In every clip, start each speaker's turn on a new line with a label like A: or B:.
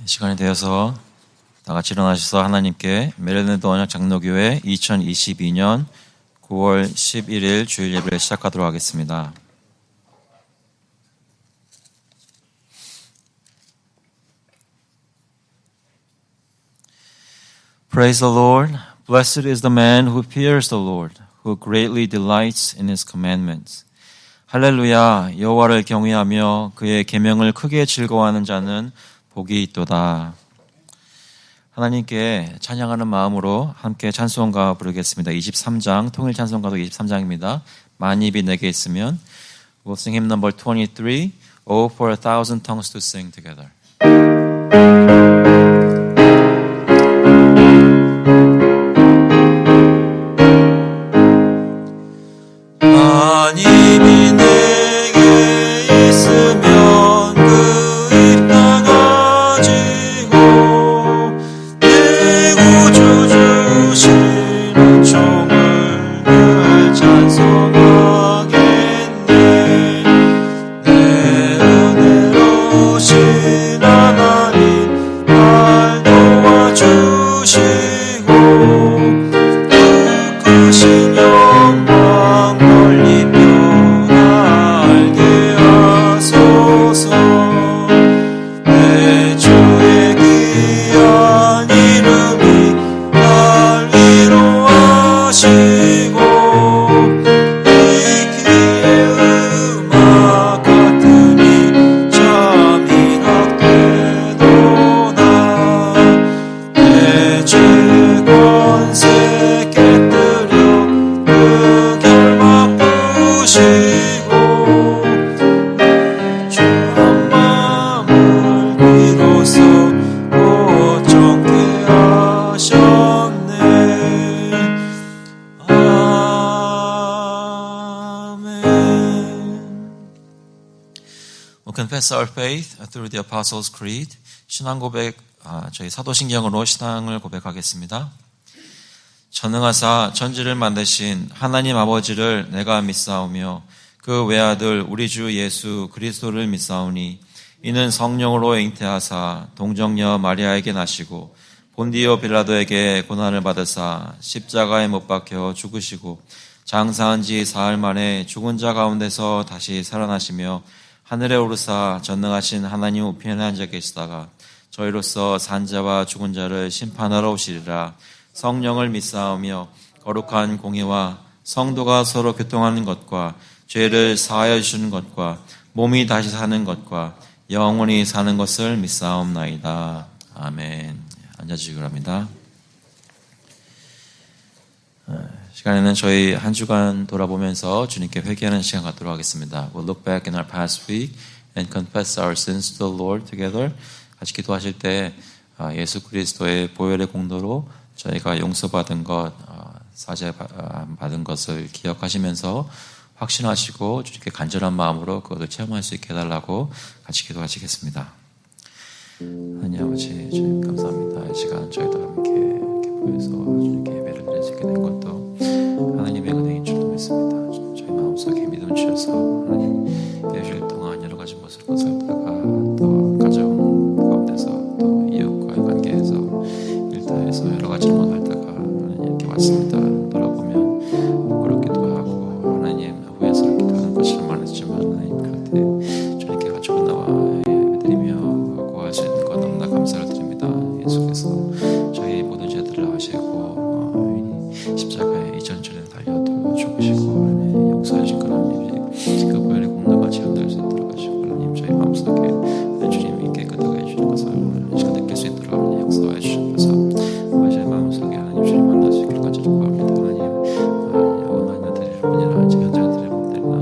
A: 시간이 되어서 다 같이 일어나셔서 하나님께 메릴랜드 언약 장로교회 2022년 9월 11일 주일 예배를 시작하도록 하겠습니다. Praise the Lord. Blessed is the man who fears the Lord, who greatly delights in his commandments. 할렐루야, 여호와를 경외하며 그의 계명을 크게 즐거워하는 자는 복이 있도다. 하나님께 찬양하는 마음으로 함께 찬송가 부르겠습니다. 23장, 통일 찬송가도 23장입니다. 만입이 내게 있으면 We'll sing hymn number 23, Oh for a thousand tongues to sing together.
B: 만입이 내게 있으면 그 입 닫아지고 내 구주 주시는 총을 늘 찬송하겠네. 내 은혜로우신 하나님 날 도와주시고 그 크신 영광 멀리 펴날게 하소서. 내 주의 귀한 이름이 날 위로하시고 이 귀의 음악 같으니 잠이 락되도다. 내 죄 권세 깨뜨려 그 결박 부시고 주 한 마음을 비로소 고정케 하셨네. 아멘.
A: We'll confess our faith through the Apostles' Creed. 신앙 고백, 저희 사도신경으로 신앙을 고백하겠습니다. 전능하사 천지를 만드신 하나님 아버지를 내가 믿사오며 그 외아들 우리 주 예수 그리스도를 믿사오니 이는 성령으로 잉태하사 동정녀 마리아에게 나시고 본디오 빌라도에게 고난을 받으사 십자가에 못 박혀 죽으시고 장사한 지 사흘 만에 죽은 자 가운데서 다시 살아나시며 하늘에 오르사 전능하신 하나님 우편에 앉아 계시다가 저희로서 산자와 죽은 자를 심판하러 오시리라. 성령을 믿사오며 거룩한 공의와 성도가 서로 교통하는 것과 죄를 사하여 주시는 것과 몸이 다시 사는 것과 영원히 사는 것을 믿사옵나이다. 아멘. 앉아주시기 바랍니다. 시간에는 저희 한 주간 돌아보면서 주님께 회개하는 시간 갖도록 하겠습니다. We'll look back in our past week and confess our sins to the Lord together. 같이 기도하실 때 예수 그리스도의 보혈의 공로로 저희가 용서받은 것, 사죄받은 것을 기억하시면서 확신하시고 주님께 간절한 마음으로 그것을 체험할 수 있게 해달라고 같이 기도하시겠습니다. 하나님 아버지, 주님 감사합니다. 이 시간 저희도 함께 이렇게 모여서 주님께 예배를 드릴 수 있게 된 것도 하나님의 은혜인 줄로 믿습니다. 저희 마음속에 믿음 주셔서 하나님 계실 동안 여러 가지 모습을 살다가 또 가정 가운데서 또 이웃과의 관계에서 일터에서 여러 가지 일하다가 하나님 이렇게 왔습니다. 돌아보면 부끄럽기도 하고 하나님 후회스럽기도 하는 것이 많았지만 하나님 그때 주님께 가지고 나와 예배드리며 구할 수 있는 것 너무나 감사를 드립니다. 예수께서 저희 모든 죄들을 아시고 십자가에 이전전에 달려 죽으시고 하나님 용서하신 것 하나님 그 보혈의 공로가 체험될 수 있도록 하시고 하나님 저희 마음속에 주님이 깨끗하게 해주시는 것을 시간 느낄 수 있도록 하나님 역사해 주셔서 저희 마음속에 하나님 주님 만날 수 있기를 간절히 구합니다. 하나님 원하는 드릴 분이나 현장에 드릴 분들이나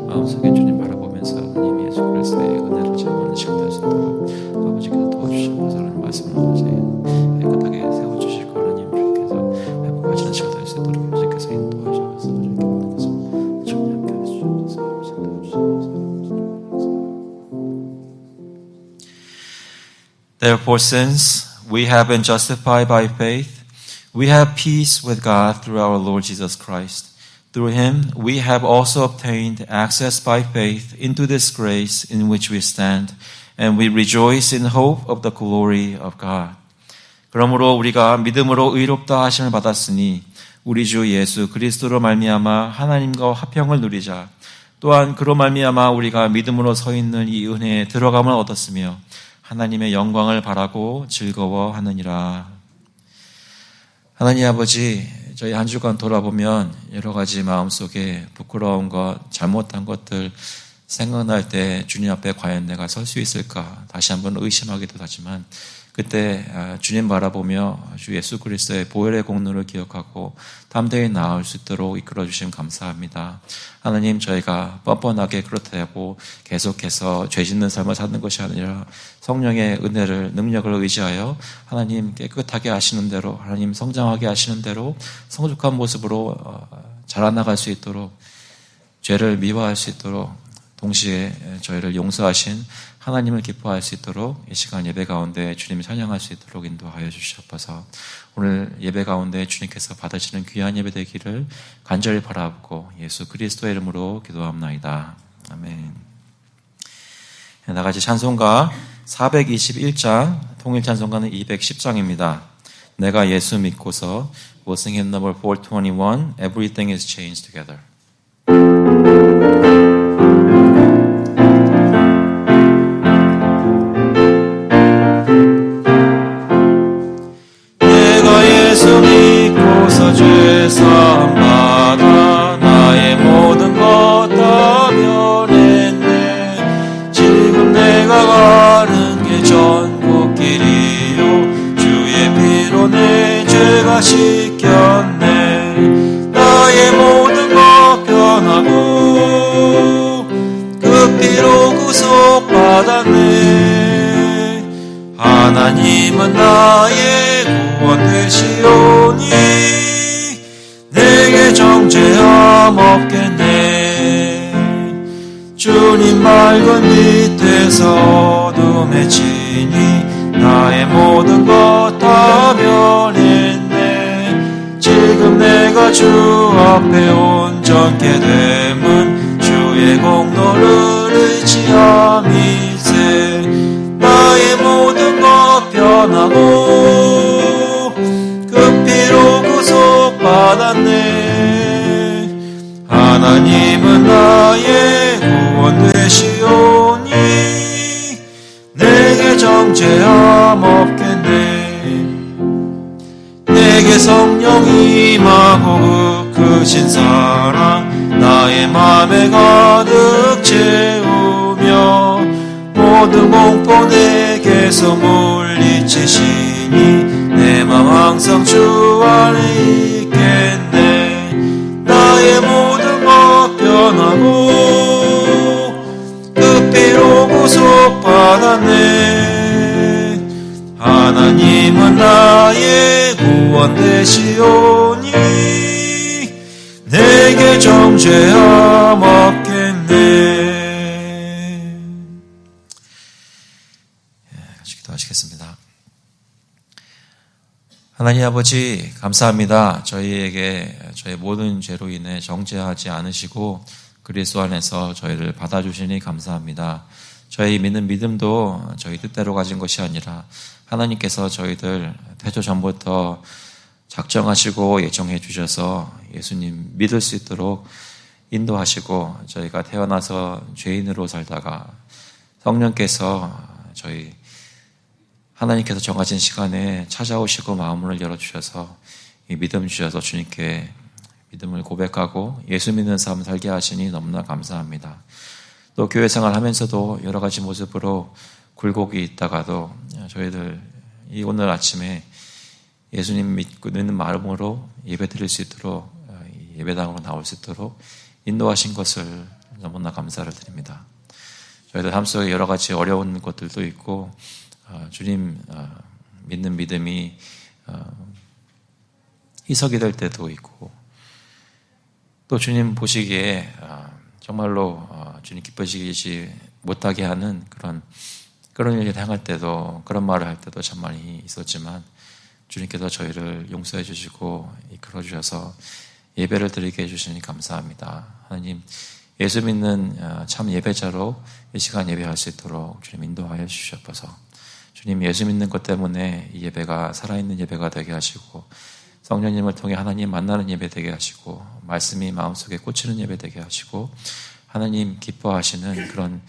A: 마음속에 주님 바라보면서 하나님 예수 그리스도의 은혜를 체험하는 시간 될 수 있도록 아버지께서 도와주시면서 하나님 말씀을 깨끗하게 세워주시고 하나님 주님께서 회복하시는 시간 될 수 있도록 아버지께서 인도하셔서 이렇게 모든 것을 정리하게 해주셔서 Therefore, since we have been justified by faith, we have peace with God through our Lord Jesus Christ. Through him, we have also obtained access by faith into this grace in which we stand and we rejoice in hope of the glory of God. 그러므로 우리가 믿음으로 의롭다 하심을 받았으니 우리 주 예수 그리스도로 말미암아 하나님과 화평을 누리자. 또한 그로 말미암아 우리가 믿음으로 서 있는 이 은혜에 들어감을 얻었으며 하나님의 영광을 바라고 즐거워하느니라. 하나님 아버지, 저희 한 주간 돌아보면 여러 가지 마음속에 부끄러운 것, 잘못한 것들 생각날 때 주님 앞에 과연 내가 설 수 있을까 다시 한번 의심하기도 하지만 그때 주님 바라보며 주 예수 그리스도의 보혈의 공로를 기억하고 담대히 나아올 수 있도록 이끌어 주시면 감사합니다. 하나님, 저희가 뻔뻔하게 그렇다고 계속해서 죄 짓는 삶을 사는 것이 아니라 성령의 은혜를, 능력을 의지하여 하나님 깨끗하게 하시는 대로, 하나님 성장하게 하시는 대로 성숙한 모습으로 자라나갈 수 있도록, 죄를 미워할 수 있도록, 동시에 저희를 용서하신 하나님을 기뻐할 수 있도록 이 시간 예배 가운데 주님을 찬양할 수 있도록 인도하여 주시옵소서. 오늘 예배 가운데 주님께서 받으시는 귀한 예배 되기를 간절히 바라보고 예수 그리스도의 이름으로 기도합나이다. 아멘. 나같이 찬송가 421장, 통일 찬송가는 210장입니다. 내가 예수 믿고서 We'll sing in number 421, Everything is changed together.
B: 죄 사함 받아 나의 모든 것 다 면했네. 지금 내가 가는 게 전국 길이요 주의 피로 내 죄가 씻겼네. 나의 모든 것 변하고 그 피로 구속받았네. 하나님은 나의 구원 되시오니 내게 정죄함 없겠네. 주님 맑은 밑에서 어둠에 지니 나의 모든 것 다 변했네. 지금 내가 주 앞에 온전케 됨은 주의 공로를 의지함이세. 나의 모든 것 변하고 그 피로 구속받았네. 하나님은 나의 구원 되시오니 내게 정죄함 없겠네. 내게 성령이 임하고 그 크신 사랑 나의 맘에 가득 채우며 모든 공포 내게서 물리치시니 내 맘 항상 주 안에 있겠네. 나의 모든 것 변하고 그 피로 구속받았네. 하나님은 나의 구원 되시오니 내게 정죄함 없겠네.
A: 같이 기도하시겠습니다. 하나님 아버지, 감사합니다. 저희에게 저희 모든 죄로 인해 정죄하지 않으시고 그리스도 안에서 저희를 받아주시니 감사합니다. 저희 믿는 믿음도 저희 뜻대로 가진 것이 아니라 하나님께서 저희들 태초 전부터 작정하시고 예정해 주셔서 예수님 믿을 수 있도록 인도하시고 저희가 태어나서 죄인으로 살다가 성령께서 저희 하나님께서 정하신 시간에 찾아오시고 마음을 열어주셔서 이 믿음 주셔서 주님께 믿음을 고백하고 예수 믿는 삶 살게 하시니 너무나 감사합니다. 또 교회 생활하면서도 여러 가지 모습으로 굴곡이 있다가도 저희들 이 오늘 아침에 예수님 믿고 있는 마음으로 예배 드릴 수 있도록 예배당으로 나올 수 있도록 인도하신 것을 너무나 감사를 드립니다. 저희들 삶 속에 여러 가지 어려운 것들도 있고 주님 믿는 믿음이 희석이 될 때도 있고 또 주님 보시기에 정말로 주님 기뻐지지 못하게 하는 그런 일을 행할 때도 그런 말을 할 때도 참 많이 있었지만 주님께서 저희를 용서해 주시고 이끌어 주셔서 예배를 드리게 해주시니 감사합니다. 하나님, 예수 믿는 참 예배자로 이 시간 예배할 수 있도록 주님 인도하여 주시옵소서. 주님, 예수 믿는 것 때문에 이 예배가 살아있는 예배가 되게 하시고, 성령님을 통해 하나님 만나는 예배 되게 하시고, 말씀이 마음속에 꽂히는 예배 되게 하시고, 하나님 기뻐하시는 그런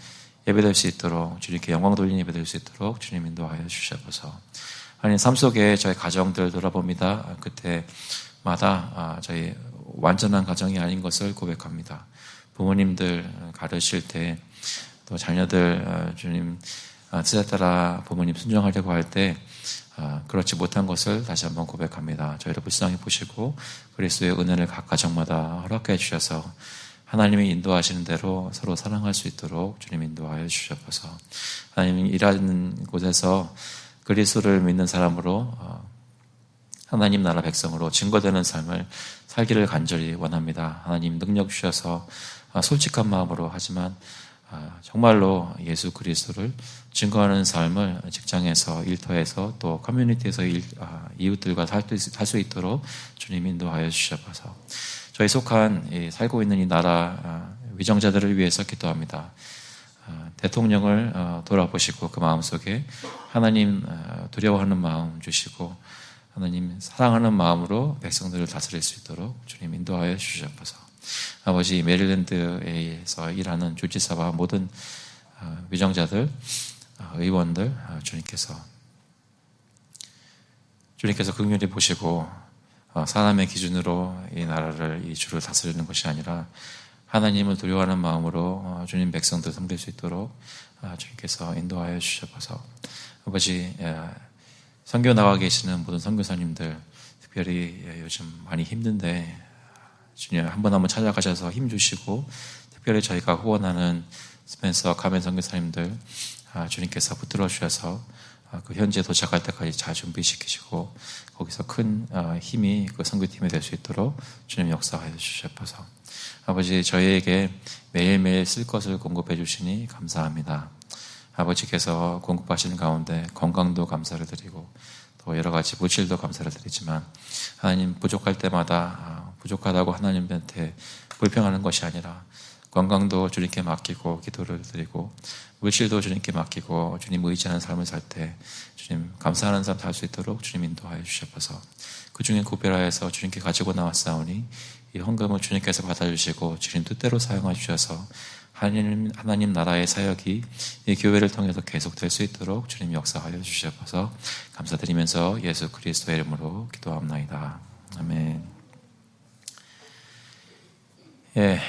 A: 예배 될 수 있도록, 주님께 영광 돌리는 예배 될 수 있도록 주님 인도하여 주시옵소서. 하나님, 삶 속에 저희 가정들 돌아봅니다. 그때마다 저희 완전한 가정이 아닌 것을 고백합니다. 부모님들 가르칠 때, 또 자녀들 주님 뜻에 따라 부모님 순종하려고 할 때 그렇지 못한 것을 다시 한번 고백합니다. 저희를 불쌍히 보시고 그리스도의 은혜를 각 가정마다 허락해 주셔서 하나님이 인도하시는 대로 서로 사랑할 수 있도록 주님 인도하여 주셔서, 하나님 일하는 곳에서 그리스도를 믿는 사람으로 하나님 나라 백성으로 증거되는 삶을 살기를 간절히 원합니다. 하나님 능력 주셔서 솔직한 마음으로, 하지만 정말로 예수 그리스도를 증거하는 삶을 직장에서, 일터에서, 또 커뮤니티에서 이웃들과 살 수 있도록 주님 인도하여 주셔서, 저희 속한 살고 있는 이 나라 위정자들을 위해서 기도합니다. 대통령을 돌아보시고 그 마음속에 하나님 두려워하는 마음 주시고, 하나님 사랑하는 마음으로 백성들을 다스릴 수 있도록 주님 인도하여 주셔서, 아버지, 메릴랜드에서 일하는 주지사와 모든 위정자들, 의원들, 주님께서 긍휼히 보시고 사람의 기준으로 이 나라를, 이 주를 다스리는 것이 아니라 하나님을 두려워하는 마음으로 주님 백성들 섬길 수 있도록 주님께서 인도하여 주셔서, 아버지, 선교 나와 계시는 모든 선교사님들, 특별히 요즘 많이 힘든데 주님 한번 찾아가셔서 힘주시고, 특별히 저희가 후원하는 스펜서 가멘 선교사님들 주님께서 붙들어 주셔서 그 현지에 도착할 때까지 잘 준비시키시고, 거기서 큰 힘이 그 선교팀이 될 수 있도록 주님 역사하여 주셔서, 아버지, 저희에게 매일매일 쓸 것을 공급해 주시니 감사합니다. 아버지께서 공급하시는 가운데 건강도 감사를 드리고 또 여러 가지 물질도 감사를 드리지만, 하나님 부족할 때마다 부족하다고 하나님한테 불평하는 것이 아니라 건강도 주님께 맡기고 기도를 드리고 물질도 주님께 맡기고 주님 의지하는 삶을 살 때 주님 감사하는 삶 살 수 있도록 주님 인도하여 주셔서, 그 중에 구별하여서 주님께 가지고 나왔사오니 이 헌금을 주님께서 받아주시고 주님 뜻대로 사용해 주셔서 하나님 나라의 사역이 이 교회를 통해서 계속될 수 있도록 주님 역사하여 주셔서 감사드리면서 예수 그리스도의 이름으로 기도합나이다. 아멘. 예,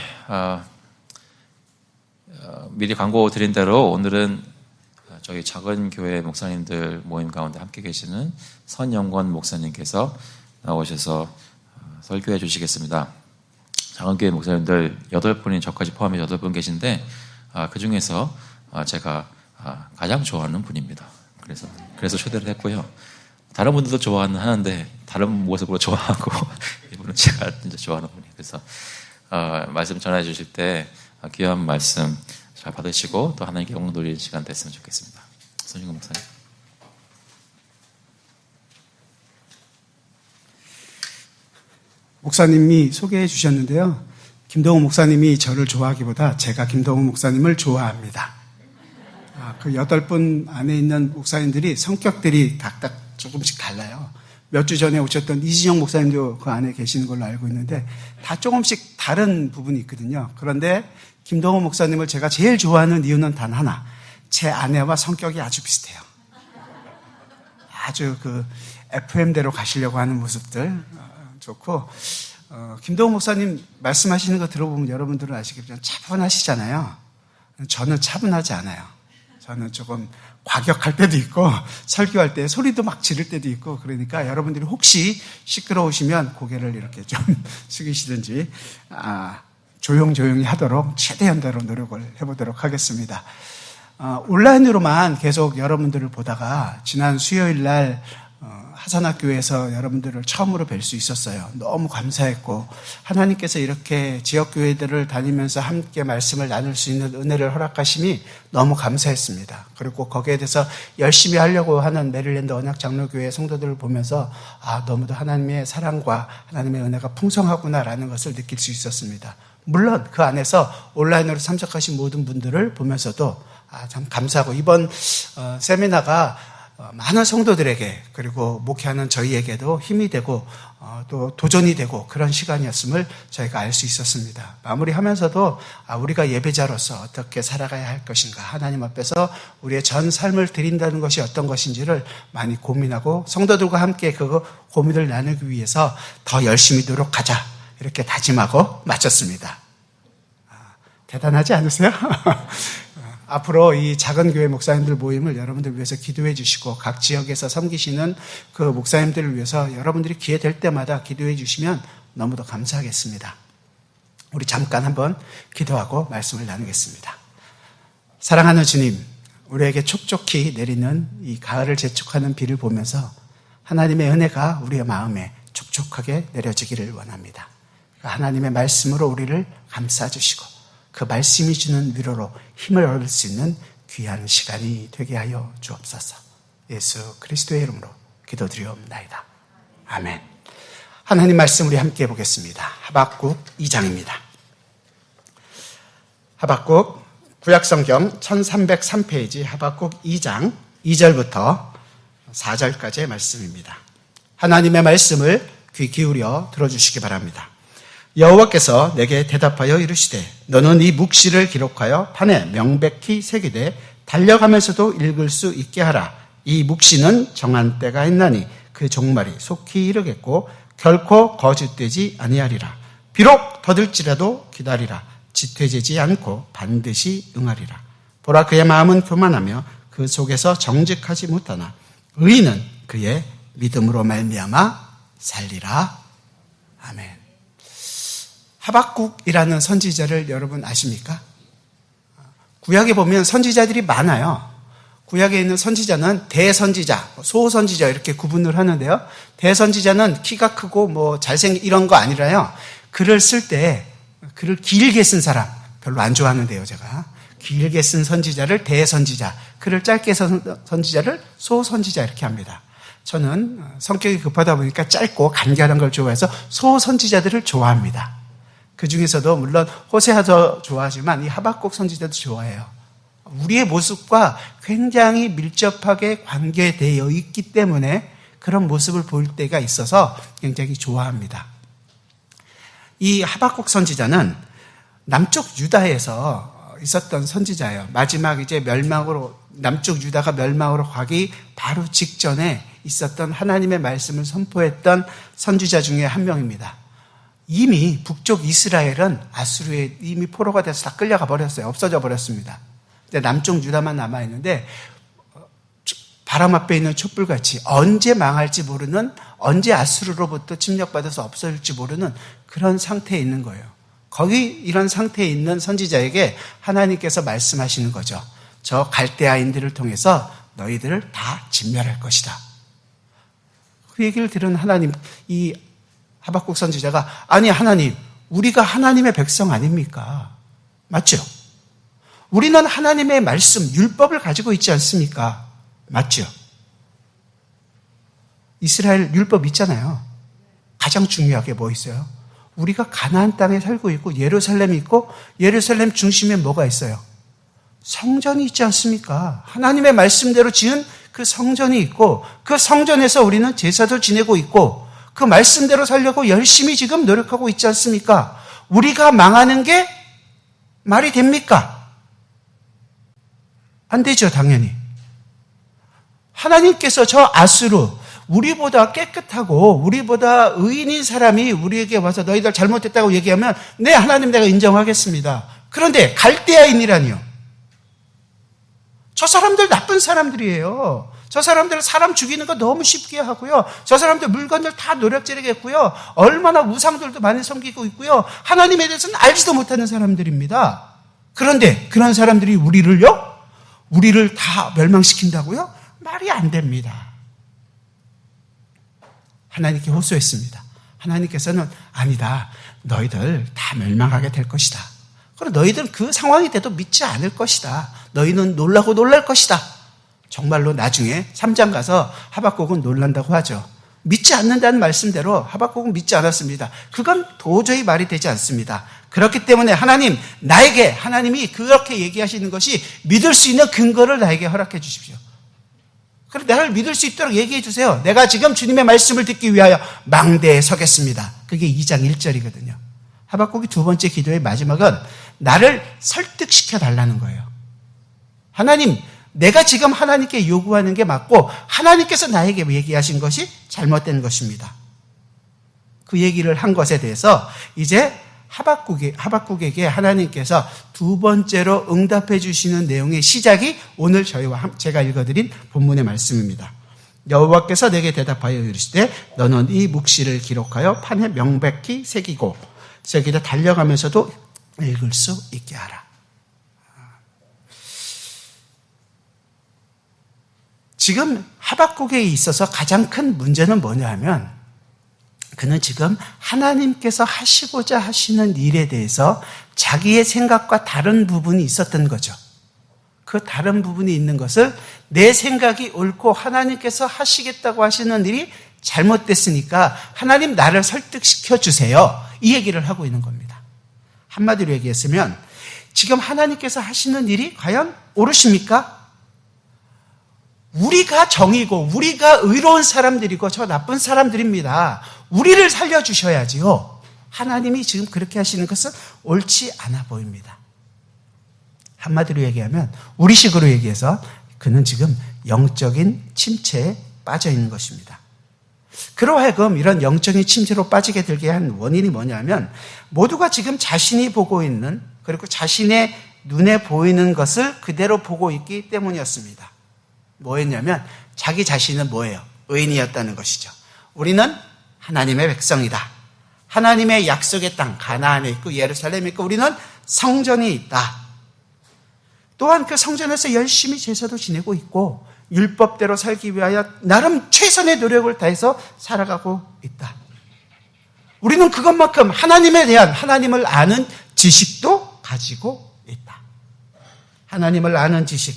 A: 미리 광고 드린 대로 오늘은 저희 작은 교회 목사님들 모임 가운데 함께 계시는 선영권 목사님께서 나오셔서 설교해 주시겠습니다. 작은 교회 목사님들 8분이 저까지 포함해 8분 계신데 그 중에서 제가 가장 좋아하는 분입니다. 그래서 초대를 했고요. 다른 분들도 좋아는 하는데 다른 모습으로 좋아하고 이분은 제가 진짜 좋아하는 분이에요. 그래서 말씀 전해 주실 때 귀한 말씀 잘 받으시고 또 하나님께 영광 돌리는 시간 됐으면 좋겠습니다. 손영권 목사님.
C: 목사님이 소개해 주셨는데요. 김동훈 목사님이 저를 좋아하기보다 제가 김동훈 목사님을 좋아합니다. 그 8분 안에 있는 목사님들이 성격들이 각각 조금씩 달라요. 몇 주 전에 오셨던 이진영 목사님도 그 안에 계시는 걸로 알고 있는데 다 조금씩 다른 부분이 있거든요. 그런데 김동훈 목사님을 제가 제일 좋아하는 이유는 단 하나. 제 아내와 성격이 아주 비슷해요. 아주 그 FM대로 가시려고 하는 모습들 좋고, 김동훈 목사님 말씀하시는 거 들어보면 여러분들은 아시겠지만 차분하시잖아요. 저는 차분하지 않아요. 저는 조금 과격할 때도 있고 설교할 때 소리도 막 지를 때도 있고, 그러니까 여러분들이 혹시 시끄러우시면 고개를 이렇게 좀 숙이시든지 조용조용히 하도록 최대한대로 노력을 해보도록 하겠습니다. 온라인으로만 계속 여러분들을 보다가 지난 수요일 날 하산학교에서 여러분들을 처음으로 뵐 수 있었어요. 너무 감사했고, 하나님께서 이렇게 지역교회들을 다니면서 함께 말씀을 나눌 수 있는 은혜를 허락하심이 너무 감사했습니다. 그리고 거기에 대해서 열심히 하려고 하는 메릴랜드 언약장로교회 성도들을 보면서 너무도 하나님의 사랑과 하나님의 은혜가 풍성하구나라는 것을 느낄 수 있었습니다. 물론 그 안에서 온라인으로 참석하신 모든 분들을 보면서도 참 감사하고, 이번 세미나가 많은 성도들에게 그리고 목회하는 저희에게도 힘이 되고 또 도전이 되고 그런 시간이었음을 저희가 알 수 있었습니다. 마무리하면서도 우리가 예배자로서 어떻게 살아가야 할 것인가, 하나님 앞에서 우리의 전 삶을 드린다는 것이 어떤 것인지를 많이 고민하고 성도들과 함께 그 고민을 나누기 위해서 더 열심히 노력하자, 이렇게 다짐하고 마쳤습니다. 대단하지 않으세요? 앞으로 이 작은 교회 목사님들 모임을 여러분들 위해서 기도해 주시고, 각 지역에서 섬기시는 그 목사님들을 위해서 여러분들이 기회 될 때마다 기도해 주시면 너무도 감사하겠습니다. 우리 잠깐 한번 기도하고 말씀을 나누겠습니다. 사랑하는 주님, 우리에게 촉촉히 내리는 이 가을을 재촉하는 비를 보면서 하나님의 은혜가 우리의 마음에 촉촉하게 내려지기를 원합니다. 하나님의 말씀으로 우리를 감싸주시고 그 말씀이 주는 위로로 힘을 얻을 수 있는 귀한 시간이 되게 하여 주옵소서. 예수 그리스도의 이름으로 기도드리옵나이다. 아멘. 하나님 말씀 우리 함께 보겠습니다. 하박국 2장입니다. 하박국 구약성경 1303페이지 하박국 2장 2절부터 4절까지의 말씀입니다. 하나님의 말씀을 귀 기울여 들어주시기 바랍니다. 여호와께서 내게 대답하여 이르시되 너는 이 묵시를 기록하여 판에 명백히 새기되 달려가면서도 읽을 수 있게 하라. 이 묵시는 정한 때가 있나니 그 종말이 속히 이르겠고 결코 거짓되지 아니하리라. 비록 더딜지라도 기다리라. 지퇴되지 않고 반드시 응하리라. 보라, 그의 마음은 교만하며 그 속에서 정직하지 못하나 의인은 그의 믿음으로 말미암아 살리라. 아멘. 하박국이라는 선지자를 여러분 아십니까? 구약에 보면 선지자들이 많아요. 구약에 있는 선지자는 대선지자, 소선지자 이렇게 구분을 하는데요. 대선지자는 키가 크고 잘생긴 이런 거 아니라요. 글을 쓸 때 글을 길게 쓴 사람 별로 안 좋아하는데요. 제가 길게 쓴 선지자를 대선지자, 글을 짧게 쓴 선지자를 소선지자 이렇게 합니다. 저는 성격이 급하다 보니까 짧고 간결한 걸 좋아해서 소선지자들을 좋아합니다. 그 중에서도 물론 호세아도 좋아하지만 이 하박국 선지자도 좋아해요. 우리의 모습과 굉장히 밀접하게 관계되어 있기 때문에 그런 모습을 볼 때가 있어서 굉장히 좋아합니다. 이 하박국 선지자는 남쪽 유다에서 있었던 선지자예요. 마지막 이제 남쪽 유다가 멸망으로 가기 바로 직전에 있었던 하나님의 말씀을 선포했던 선지자 중에 한 명입니다. 이미 북쪽 이스라엘은 아수르에 이미 포로가 돼서 다 끌려가 버렸어요. 없어져 버렸습니다. 근데 남쪽 유다만 남아있는데 바람 앞에 있는 촛불같이 언제 망할지 모르는, 언제 아수르로부터 침략받아서 없어질지 모르는 그런 상태에 있는 거예요. 거기 이런 상태에 있는 선지자에게 하나님께서 말씀하시는 거죠. 저 갈대아인들을 통해서 너희들을 다 진멸할 것이다. 그 얘기를 들은 하나님, 이 하박국 선지자가 아니 하나님, 우리가 하나님의 백성 아닙니까? 맞죠? 우리는 하나님의 말씀, 율법을 가지고 있지 않습니까? 맞죠? 이스라엘 율법 있잖아요. 가장 중요하게 뭐 있어요? 우리가 가나안 땅에 살고 있고 예루살렘이 있고 예루살렘 중심에 뭐가 있어요? 성전이 있지 않습니까? 하나님의 말씀대로 지은 그 성전이 있고 그 성전에서 우리는 제사도 지내고 있고 그 말씀대로 살려고 열심히 지금 노력하고 있지 않습니까? 우리가 망하는 게 말이 됩니까? 안 되죠, 당연히. 하나님께서 저 아수르, 우리보다 깨끗하고 우리보다 의인인 사람이 우리에게 와서 너희들 잘못했다고 얘기하면 네, 하나님 내가 인정하겠습니다. 그런데 갈대아인이라니요. 저 사람들 나쁜 사람들이에요. 저 사람들 사람 죽이는 거 너무 쉽게 하고요. 저 사람들 물건들 다 노력질하겠고요. 얼마나 우상들도 많이 섬기고 있고요. 하나님에 대해서는 알지도 못하는 사람들입니다. 그런데 그런 사람들이 우리를 다 멸망시킨다고요? 말이 안 됩니다. 하나님께 호소했습니다. 하나님께서는 아니다. 너희들 다 멸망하게 될 것이다. 그리고 너희들은 그 상황이 돼도 믿지 않을 것이다. 너희는 놀라고 놀랄 것이다. 정말로 나중에 3장 가서 하박국은 놀란다고 하죠. 믿지 않는다는 말씀대로 하박국은 믿지 않았습니다. 그건 도저히 말이 되지 않습니다. 그렇기 때문에 하나님이 그렇게 얘기하시는 것이 믿을 수 있는 근거를 나에게 허락해 주십시오. 그럼 나를 믿을 수 있도록 얘기해 주세요. 내가 지금 주님의 말씀을 듣기 위하여 망대에 서겠습니다. 그게 2장 1절이거든요. 하박국이 두 번째 기도의 마지막은 나를 설득시켜 달라는 거예요. 하나님, 내가 지금 하나님께 요구하는 게 맞고 하나님께서 나에게 얘기하신 것이 잘못된 것입니다. 그 얘기를 한 것에 대해서 이제 하박국에게 하나님께서 두 번째로 응답해 주시는 내용의 시작이 오늘 제가 읽어드린 본문의 말씀입니다. 여호와께서 내게 대답하여 이르시되 너는 이 묵시를 기록하여 판에 명백히 새기되 달려가면서도 읽을 수 있게 하라. 지금 하박국에 있어서 가장 큰 문제는 뭐냐 하면 그는 지금 하나님께서 하시고자 하시는 일에 대해서 자기의 생각과 다른 부분이 있었던 거죠. 그 다른 부분이 있는 것을 내 생각이 옳고 하나님께서 하시겠다고 하시는 일이 잘못됐으니까 하나님 나를 설득시켜 주세요. 이 얘기를 하고 있는 겁니다. 한마디로 얘기했으면 지금 하나님께서 하시는 일이 과연 옳으십니까? 우리가 정이고 우리가 의로운 사람들이고 저 나쁜 사람들입니다. 우리를 살려주셔야지요. 하나님이 지금 그렇게 하시는 것은 옳지 않아 보입니다. 한마디로 얘기하면 우리식으로 얘기해서 그는 지금 영적인 침체에 빠져 있는 것입니다. 그러하여금 이런 영적인 침체로 빠지게 되게 한 원인이 뭐냐면 모두가 지금 자신이 보고 있는 그리고 자신의 눈에 보이는 것을 그대로 보고 있기 때문이었습니다. 뭐였냐면 자기 자신은 뭐예요? 의인이었다는 것이죠. 우리는 하나님의 백성이다. 하나님의 약속의 땅 가나안에 있고 예루살렘에 있고 우리는 성전이 있다. 또한 그 성전에서 열심히 제사도 지내고 있고 율법대로 살기 위하여 나름 최선의 노력을 다해서 살아가고 있다. 우리는 그것만큼 하나님에 대한 하나님을 아는 지식도 가지고 있다. 하나님을 아는 지식,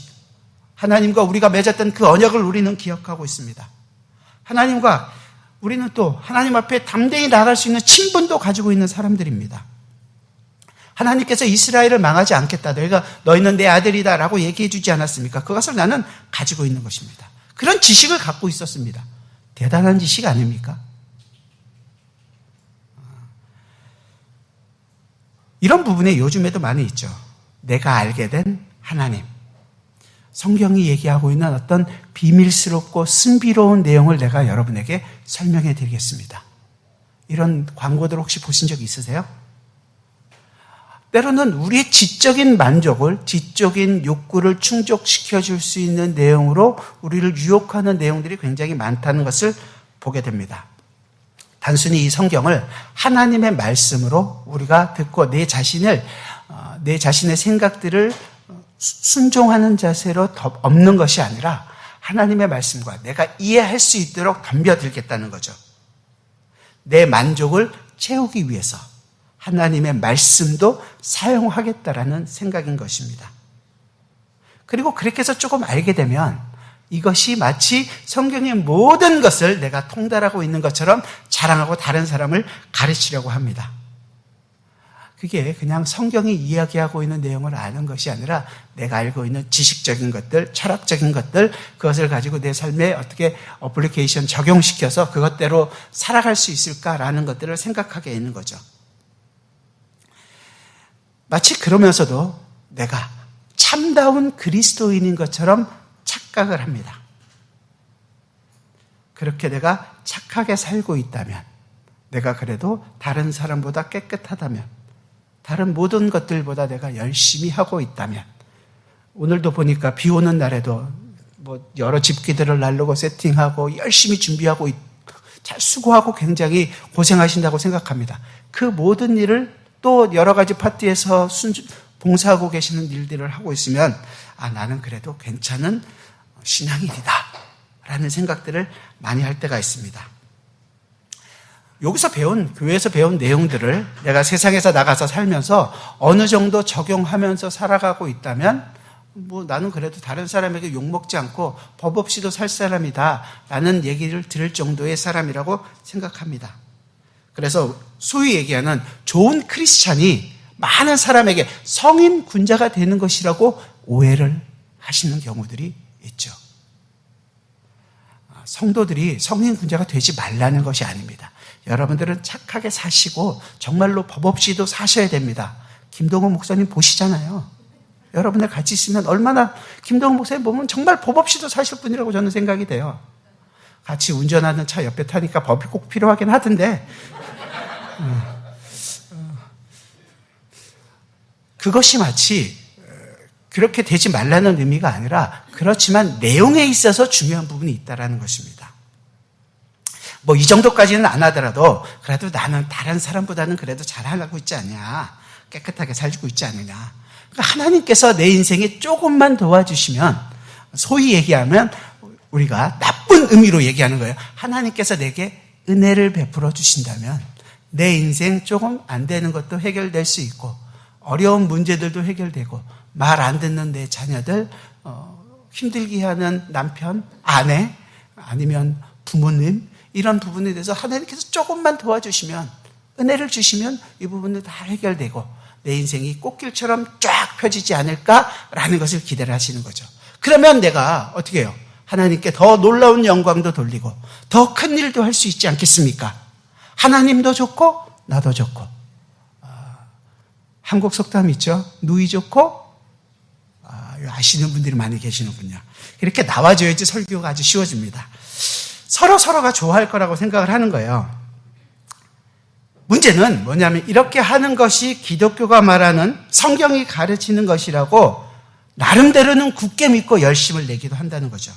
C: 하나님과 우리가 맺었던 그 언약을 우리는 기억하고 있습니다. 하나님과 우리는 또 하나님 앞에 담대히 나아갈 수 있는 친분도 가지고 있는 사람들입니다. 하나님께서 이스라엘을 망하지 않겠다. 너희는 내 아들이다 라고 얘기해 주지 않았습니까? 그것을 나는 가지고 있는 것입니다. 그런 지식을 갖고 있었습니다. 대단한 지식 아닙니까? 이런 부분에 요즘에도 많이 있죠. 내가 알게 된 하나님. 성경이 얘기하고 있는 어떤 비밀스럽고 신비로운 내용을 내가 여러분에게 설명해 드리겠습니다. 이런 광고들 혹시 보신 적 있으세요? 때로는 우리의 지적인 만족을, 지적인 욕구를 충족시켜 줄 수 있는 내용으로 우리를 유혹하는 내용들이 굉장히 많다는 것을 보게 됩니다. 단순히 이 성경을 하나님의 말씀으로 우리가 듣고 내 자신의 생각들을 순종하는 자세로 없는 것이 아니라 하나님의 말씀과 내가 이해할 수 있도록 덤벼들겠다는 거죠. 내 만족을 채우기 위해서 하나님의 말씀도 사용하겠다라는 생각인 것입니다. 그리고 그렇게 해서 조금 알게 되면 이것이 마치 성경의 모든 것을 내가 통달하고 있는 것처럼 자랑하고 다른 사람을 가르치려고 합니다. 그게 그냥 성경이 이야기하고 있는 내용을 아는 것이 아니라 내가 알고 있는 지식적인 것들, 철학적인 것들, 그것을 가지고 내 삶에 어떻게 어플리케이션 적용시켜서 그것대로 살아갈 수 있을까라는 것들을 생각하게 되는 거죠. 마치 그러면서도 내가 참다운 그리스도인인 것처럼 착각을 합니다. 그렇게 내가 착하게 살고 있다면, 내가 그래도 다른 사람보다 깨끗하다면, 다른 모든 것들보다 내가 열심히 하고 있다면, 오늘도 보니까 비 오는 날에도 여러 집기들을 날르고 세팅하고 열심히 준비하고 잘 수고하고 굉장히 고생하신다고 생각합니다. 그 모든 일을 또 여러 가지 파티에서 봉사하고 계시는 일들을 하고 있으면 나는 그래도 괜찮은 신앙인이다 라는 생각들을 많이 할 때가 있습니다. 여기서 교회에서 배운 내용들을 내가 세상에서 나가서 살면서 어느 정도 적용하면서 살아가고 있다면 나는 그래도 다른 사람에게 욕먹지 않고 법 없이도 살 사람이다 라는 얘기를 들을 정도의 사람이라고 생각합니다. 그래서 소위 얘기하는 좋은 크리스찬이 많은 사람에게 성인 군자가 되는 것이라고 오해를 하시는 경우들이 있죠. 성도들이 성인 군자가 되지 말라는 것이 아닙니다. 여러분들은 착하게 사시고 정말로 법 없이도 사셔야 됩니다. 김동훈 목사님 보시잖아요. 여러분들 같이 있으면 얼마나 김동훈 목사님 보면 정말 법 없이도 사실 분이라고 저는 생각이 돼요. 같이 운전하는 차 옆에 타니까 법이 꼭 필요하긴 하던데 그것이 마치 그렇게 되지 말라는 의미가 아니라 그렇지만 내용에 있어서 중요한 부분이 있다는 것입니다. 이 정도까지는 안 하더라도 그래도 나는 다른 사람보다는 그래도 잘하고 있지 않냐, 깨끗하게 살고 있지 않느냐. 그러니까 하나님께서 내 인생에 조금만 도와주시면, 소위 얘기하면 우리가 나쁜 의미로 얘기하는 거예요. 하나님께서 내게 은혜를 베풀어 주신다면 내 인생 조금 안 되는 것도 해결될 수 있고 어려운 문제들도 해결되고 말 안 듣는 내 자녀들, 힘들게 하는 남편, 아내, 아니면 부모님, 이런 부분에 대해서 하나님께서 조금만 도와주시면, 은혜를 주시면 이 부분도 다 해결되고 내 인생이 꽃길처럼 쫙 펴지지 않을까라는 것을 기대를 하시는 거죠. 그러면 내가 어떻게 해요? 하나님께 더 놀라운 영광도 돌리고 더 큰 일도 할 수 있지 않겠습니까? 하나님도 좋고 나도 좋고. 한국 속담 있죠? 누이 좋고, 아시는 분들이 많이 계시는군요. 이렇게 나와줘야지 설교가 아주 쉬워집니다. 서로가 좋아할 거라고 생각을 하는 거예요. 문제는 뭐냐면 이렇게 하는 것이 기독교가 말하는, 성경이 가르치는 것이라고 나름대로는 굳게 믿고 열심을 내기도 한다는 거죠.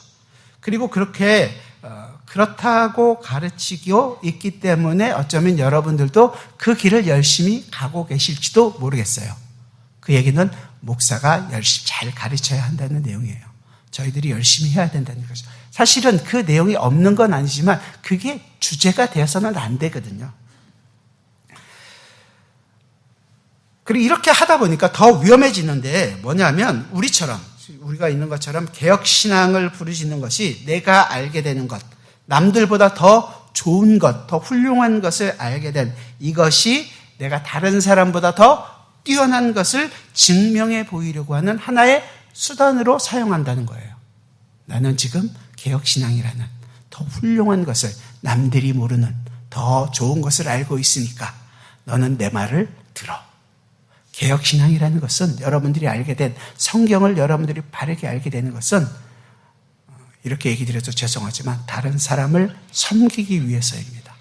C: 그리고 그렇다고 가르치고 있기 때문에 어쩌면 여러분들도 그 길을 열심히 가고 계실지도 모르겠어요. 그 얘기는 목사가 열심히 잘 가르쳐야 한다는 내용이에요. 저희들이 열심히 해야 된다는 거죠. 사실은 그 내용이 없는 건 아니지만 그게 주제가 되어서는 안 되거든요. 그리고 이렇게 하다 보니까 더 위험해지는데 뭐냐면 우리가 있는 것처럼 개혁신앙을 부르짖는 것이 내가 알게 되는 것, 남들보다 더 좋은 것, 더 훌륭한 것을 알게 된 이것이 내가 다른 사람보다 더 뛰어난 것을 증명해 보이려고 하는 하나의 수단으로 사용한다는 거예요. 나는 지금 개혁신앙이라는 더 훌륭한 것을, 남들이 모르는 더 좋은 것을 알고 있으니까 너는 내 말을 들어. 개혁신앙이라는 것은 여러분들이 알게 된 성경을 여러분들이 바르게 알게 되는 것은, 이렇게 얘기 드려서 죄송하지만 다른 사람을 섬기기 위해서입니다.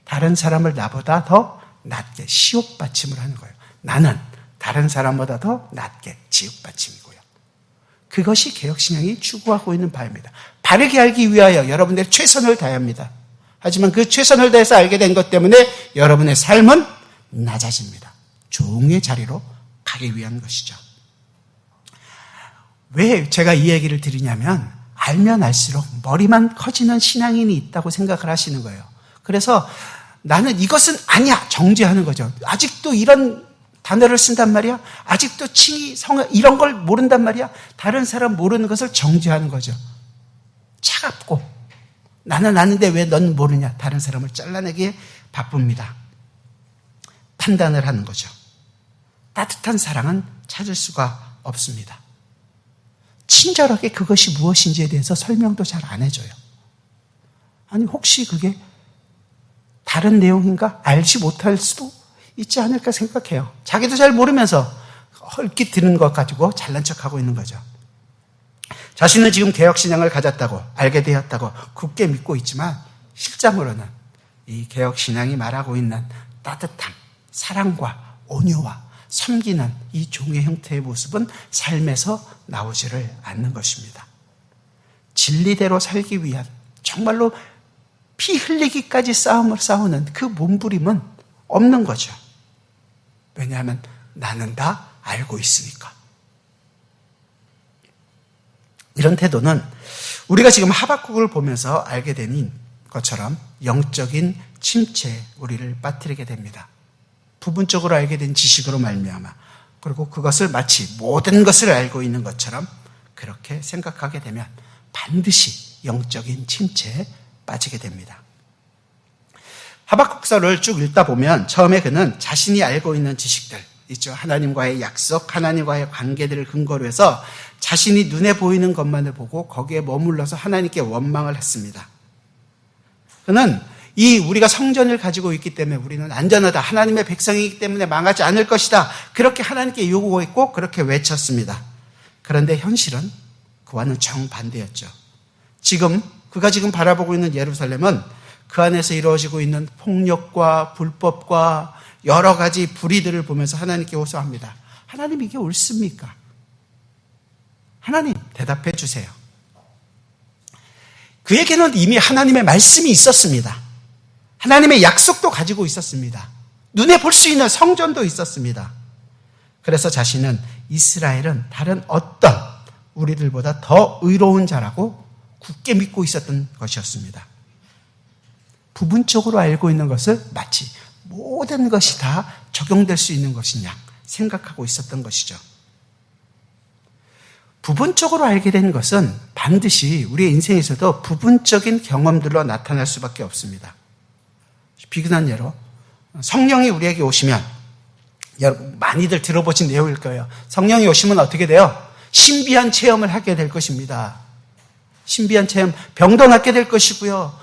C: 다른 사람을 나보다 더 낮게 시옷받침을 하는 거예요. 나는 다른 사람보다 더 낮게 지읒받침이고요. 그것이 개혁신앙이 추구하고 있는 바입니다. 바르게 알기 위하여 여러분들의 최선을 다해야 합니다. 하지만 그 최선을 다해서 알게 된 것 때문에 여러분의 삶은 낮아집니다. 종의 자리로 가기 위한 것이죠. 왜 제가 이 얘기를 드리냐면, 알면 알수록 머리만 커지는 신앙인이 있다고 생각을 하시는 거예요. 그래서 나는 이것은 아니야 정죄하는 거죠. 아직도 이런 단어를 쓴단 말이야? 아직도 칭의, 성어 이런 걸 모른단 말이야? 다른 사람 모르는 것을 정죄하는 거죠. 차갑고, 나는 아는데 왜 넌 모르냐? 다른 사람을 잘라내기에 바쁩니다. 판단을 하는 거죠. 따뜻한 사랑은 찾을 수가 없습니다. 친절하게 그것이 무엇인지에 대해서 설명도 잘 안 해줘요. 아니, 혹시 그게 다른 내용인가? 알지 못할 수도 있지 않을까 생각해요. 자기도 잘 모르면서 헐깃 드는 것 가지고 잘난 척하고 있는 거죠. 자신은 지금 개혁신앙을 가졌다고, 알게 되었다고 굳게 믿고 있지만 실장으로는 이 개혁신앙이 말하고 있는 따뜻함, 사랑과 온유와 섬기는 이 종의 형태의 모습은 삶에서 나오지를 않는 것입니다. 진리대로 살기 위한 정말로 피 흘리기까지 싸움을 싸우는 그 몸부림은 없는 거죠. 왜냐하면 나는 다 알고 있으니까. 이런 태도는 우리가 지금 하박국을 보면서 알게 된 것처럼 영적인 침체에 우리를 빠뜨리게 됩니다. 부분적으로 알게 된 지식으로 말미암아 그리고 그것을 마치 모든 것을 알고 있는 것처럼 그렇게 생각하게 되면 반드시 영적인 침체에 빠지게 됩니다. 하박국서를 쭉 읽다 보면 처음에 그는 자신이 알고 있는 지식들 있죠. 하나님과의 약속, 하나님과의 관계들을 근거로 해서 자신이 눈에 보이는 것만을 보고 거기에 머물러서 하나님께 원망을 했습니다. 그는 우리가 성전을 가지고 있기 때문에 우리는 안전하다. 하나님의 백성이기 때문에 망하지 않을 것이다. 그렇게 하나님께 요구했고 그렇게 외쳤습니다. 그런데 현실은 그와는 정반대였죠. 그가 지금 바라보고 있는 예루살렘은 그 안에서 이루어지고 있는 폭력과 불법과 여러 가지 불의들을 보면서 하나님께 호소합니다. 하나님, 이게 옳습니까? 하나님, 대답해 주세요. 그에게는 이미 하나님의 말씀이 있었습니다. 하나님의 약속도 가지고 있었습니다. 눈에 볼 수 있는 성전도 있었습니다. 그래서 자신은 이스라엘은 다른 어떤 우리들보다 더 의로운 자라고 굳게 믿고 있었던 것이었습니다. 부분적으로 알고 있는 것을 마치 모든 것이 다 적용될 수 있는 것이냐 생각하고 있었던 것이죠. 부분적으로 알게 된 것은 반드시 우리의 인생에서도 부분적인 경험들로 나타날 수밖에 없습니다. 비근한 예로 성령이 우리에게 오시면, 여러분 많이들 들어보신 내용일 거예요. 성령이 오시면 어떻게 돼요? 신비한 체험을 하게 될 것입니다. 신비한 체험, 병도 낫게 될 것이고요.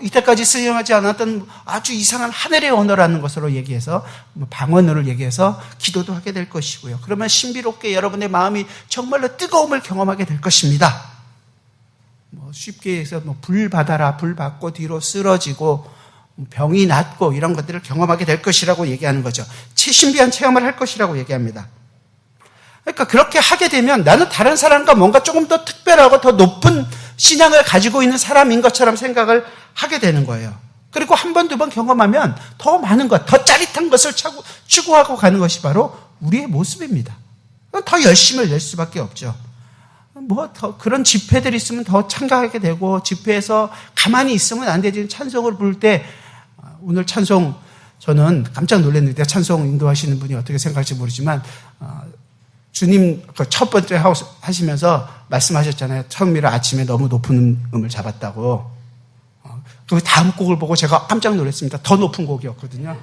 C: 이때까지 수행하지 않았던 아주 이상한 하늘의 언어라는 것으로 얘기해서 방언어를 얘기해서 기도도 하게 될 것이고요. 그러면 신비롭게 여러분의 마음이 정말로 뜨거움을 경험하게 될 것입니다. 쉽게 해서 불 받아라, 불 받고 뒤로 쓰러지고 병이 낫고 이런 것들을 경험하게 될 것이라고 얘기하는 거죠. 신비한 체험을 할 것이라고 얘기합니다. 그러니까 그렇게 하게 되면 나는 다른 사람과 뭔가 조금 더 특별하고 더 높은 신앙을 가지고 있는 사람인 것처럼 생각을 하게 되는 거예요. 그리고 한 번, 두 번 경험하면 더 많은 것, 더 짜릿한 것을 추구하고 가는 것이 바로 우리의 모습입니다. 더 열심을 낼 수밖에 없죠. 더 그런 집회들이 있으면 더 참가하게 되고, 집회에서 가만히 있으면 안 되지. 찬송을 부를 때, 오늘 찬송, 저는 깜짝 놀랐는데, 찬송 인도하시는 분이 어떻게 생각할지 모르지만, 주님 첫 번째 하시면서 말씀하셨잖아요. 처음이라 아침에 너무 높은 음을 잡았다고. 그 다음 곡을 보고 제가 깜짝 놀랐습니다. 더 높은 곡이었거든요.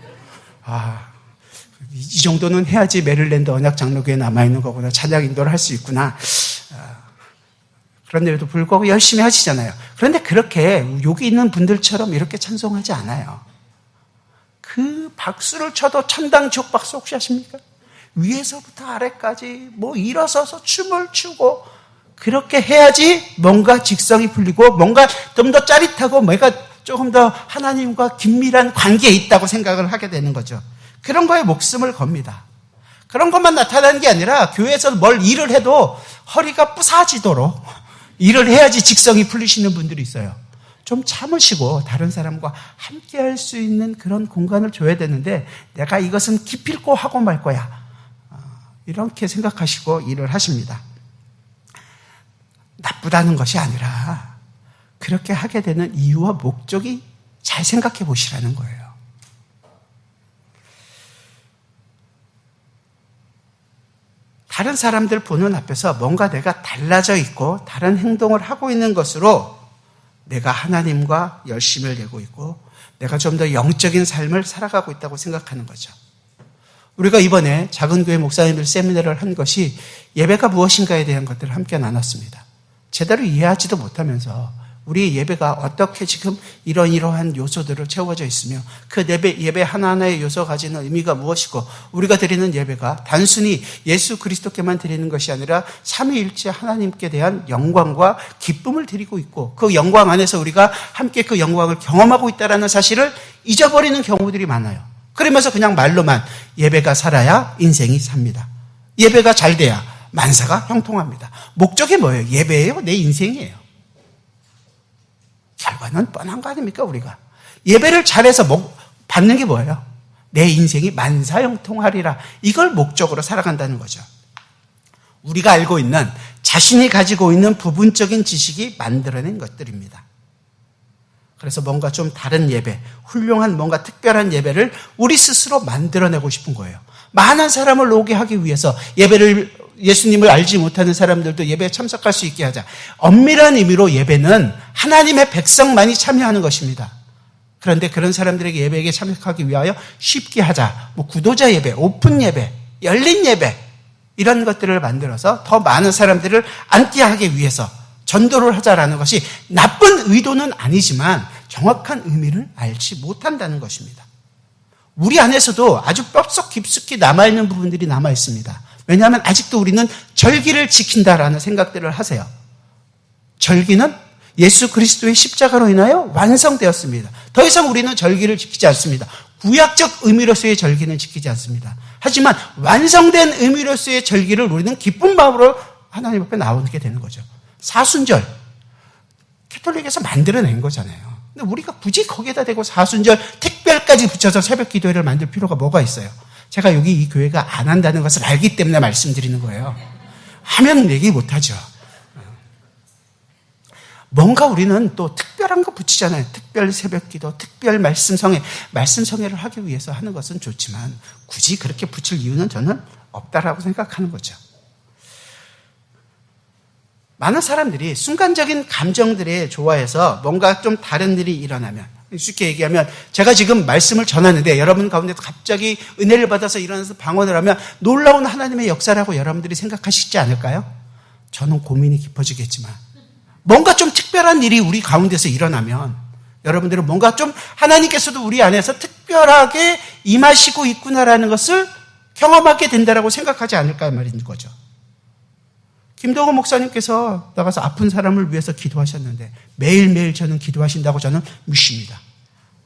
C: 이 정도는 해야지 메릴랜드 언약 장로교에 남아있는 거구나. 찬양 인도를 할 수 있구나. 그런데도 불구하고 열심히 하시잖아요. 그런데 그렇게 여기 있는 분들처럼 이렇게 찬송하지 않아요. 그 박수를 쳐도 천당지옥 박수 혹시 하십니까? 위에서부터 아래까지 일어서서 춤을 추고 그렇게 해야지 뭔가 직성이 풀리고 뭔가 좀 더 짜릿하고 뭔가 조금 더 하나님과 긴밀한 관계에 있다고 생각을 하게 되는 거죠. 그런 거에 목숨을 겁니다. 그런 것만 나타나는 게 아니라 교회에서 뭘 일을 해도 허리가 부사지도록 일을 해야지 직성이 풀리시는 분들이 있어요. 좀 참으시고 다른 사람과 함께 할 수 있는 그런 공간을 줘야 되는데 내가 이것은 기필코 하고 말 거야. 이렇게 생각하시고 일을 하십니다. 나쁘다는 것이 아니라 그렇게 하게 되는 이유와 목적이 잘 생각해 보시라는 거예요. 다른 사람들 보는 앞에서 뭔가 내가 달라져 있고 다른 행동을 하고 있는 것으로 내가 하나님과 열심을 내고 있고 내가 좀 더 영적인 삶을 살아가고 있다고 생각하는 거죠. 우리가 이번에 작은 교회 목사님들 세미나를 한 것이 예배가 무엇인가에 대한 것들을 함께 나눴습니다. 제대로 이해하지도 못하면서 우리 예배가 어떻게 지금 이러한 요소들을 채워져 있으며 그 예배 하나하나의 요소가 가지는 의미가 무엇이고 우리가 드리는 예배가 단순히 예수 그리스도께만 드리는 것이 아니라 삼위일체 하나님께 대한 영광과 기쁨을 드리고 있고 그 영광 안에서 우리가 함께 그 영광을 경험하고 있다는 사실을 잊어버리는 경우들이 많아요. 그러면서 그냥 말로만 예배가 살아야 인생이 삽니다. 예배가 잘 돼야 만사가 형통합니다. 목적이 뭐예요? 예배예요? 내 인생이에요. 결과는 뻔한 거 아닙니까 우리가? 예배를 잘해서 받는 게 뭐예요? 내 인생이 만사형통하리라. 이걸 목적으로 살아간다는 거죠. 우리가 알고 있는 자신이 가지고 있는 부분적인 지식이 만들어낸 것들입니다. 그래서 뭔가 좀 다른 예배, 훌륭한 뭔가 특별한 예배를 우리 스스로 만들어내고 싶은 거예요. 많은 사람을 오게 하기 위해서 예수님을 알지 못하는 사람들도 예배에 참석할 수 있게 하자. 엄밀한 의미로 예배는 하나님의 백성만이 참여하는 것입니다. 그런데 그런 사람들에게 예배에 참석하기 위하여 쉽게 하자. 구도자 예배, 오픈 예배, 열린 예배 이런 것들을 만들어서 더 많은 사람들을 앉게 하기 위해서 전도를 하자라는 것이 나쁜 의도는 아니지만 정확한 의미를 알지 못한다는 것입니다. 우리 안에서도 아주 뼛속 깊숙이 남아있는 부분들이 남아있습니다. 왜냐하면 아직도 우리는 절기를 지킨다라는 생각들을 하세요. 절기는 예수 그리스도의 십자가로 인하여 완성되었습니다. 더 이상 우리는 절기를 지키지 않습니다. 구약적 의미로서의 절기는 지키지 않습니다. 하지만 완성된 의미로서의 절기를 우리는 기쁜 마음으로 하나님 앞에 나오게 되는 거죠. 사순절, 캐톨릭에서 만들어낸 거잖아요. 근데 우리가 굳이 거기에다 대고 사순절 특별까지 붙여서 새벽 기도회를 만들 필요가 뭐가 있어요? 제가 여기 이 교회가 안 한다는 것을 알기 때문에 말씀드리는 거예요. 하면 얘기 못하죠. 뭔가 우리는 또 특별한 거 붙이잖아요. 특별 새벽 기도, 특별 말씀 성회를 하기 위해서 하는 것은 좋지만 굳이 그렇게 붙일 이유는 저는 없다라고 생각하는 거죠. 많은 사람들이 순간적인 감정들에 좋아해서 뭔가 좀 다른 일이 일어나면, 쉽게 얘기하면 제가 지금 말씀을 전하는데 여러분 가운데서 갑자기 은혜를 받아서 일어나서 방언을 하면 놀라운 하나님의 역사라고 여러분들이 생각하시지 않을까요? 저는 고민이 깊어지겠지만 뭔가 좀 특별한 일이 우리 가운데서 일어나면 여러분들은 뭔가 좀 하나님께서도 우리 안에서 특별하게 임하시고 있구나라는 것을 경험하게 된다라고 생각하지 않을까 말인 거죠. 김동호 목사님께서 나가서 아픈 사람을 위해서 기도하셨는데 매일매일 저는 기도하신다고 저는 믿습니다.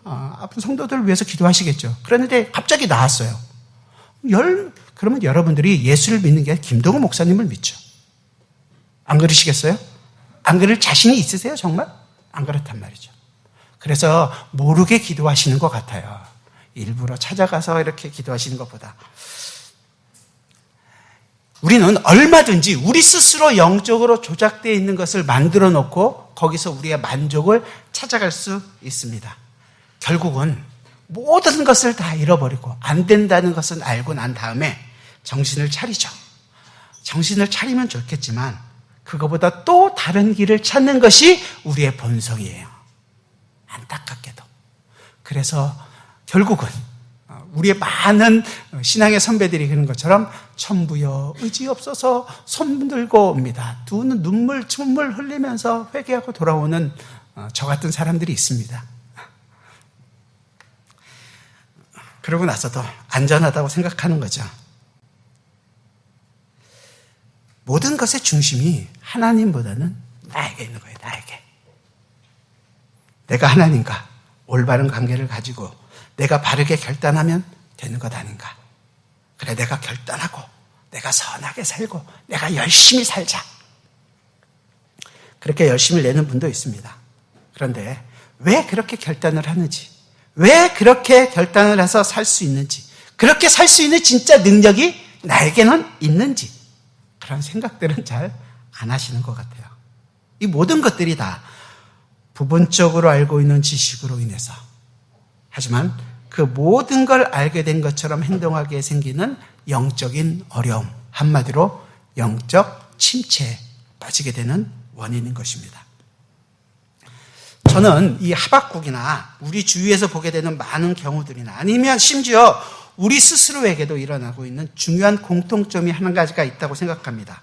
C: 아픈 성도들을 위해서 기도하시겠죠. 그런데 갑자기 나았어요. 그러면 여러분들이 예수를 믿는 게 아니라 김동호 목사님을 믿죠. 안 그러시겠어요? 안 그럴 자신이 있으세요? 정말? 안 그렇단 말이죠. 그래서 모르게 기도하시는 것 같아요. 일부러 찾아가서 이렇게 기도하시는 것보다. 우리는 얼마든지 우리 스스로 영적으로 조작되어 있는 것을 만들어 놓고 거기서 우리의 만족을 찾아갈 수 있습니다. 결국은 모든 것을 다 잃어버리고 안 된다는 것은 알고 난 다음에 정신을 차리죠. 정신을 차리면 좋겠지만 그거보다 또 다른 길을 찾는 것이 우리의 본성이에요. 안타깝게도. 그래서 결국은 우리의 많은 신앙의 선배들이 그런 것처럼 천부여 의지 없어서 손 들고 옵니다. 두 눈물 흘리면서 회개하고 돌아오는 저 같은 사람들이 있습니다. 그러고 나서도 안전하다고 생각하는 거죠. 모든 것의 중심이 하나님보다는 나에게 있는 거예요. 나에게. 내가 하나님과 올바른 관계를 가지고 내가 바르게 결단하면 되는 것 아닌가. 그래, 내가 결단하고 내가 선하게 살고 내가 열심히 살자. 그렇게 열심히 내는 분도 있습니다. 그런데 왜 그렇게 결단을 하는지, 왜 그렇게 결단을 해서 살 수 있는지, 그렇게 살 수 있는 진짜 능력이 나에게는 있는지 그런 생각들은 잘 안 하시는 것 같아요. 이 모든 것들이 다 부분적으로 알고 있는 지식으로 인해서, 하지만 그 모든 걸 알게 된 것처럼 행동하게 생기는 영적인 어려움, 한마디로 영적 침체에 빠지게 되는 원인인 것입니다. 저는 이 하박국이나 우리 주위에서 보게 되는 많은 경우들이나 아니면 심지어 우리 스스로에게도 일어나고 있는 중요한 공통점이 한 가지가 있다고 생각합니다.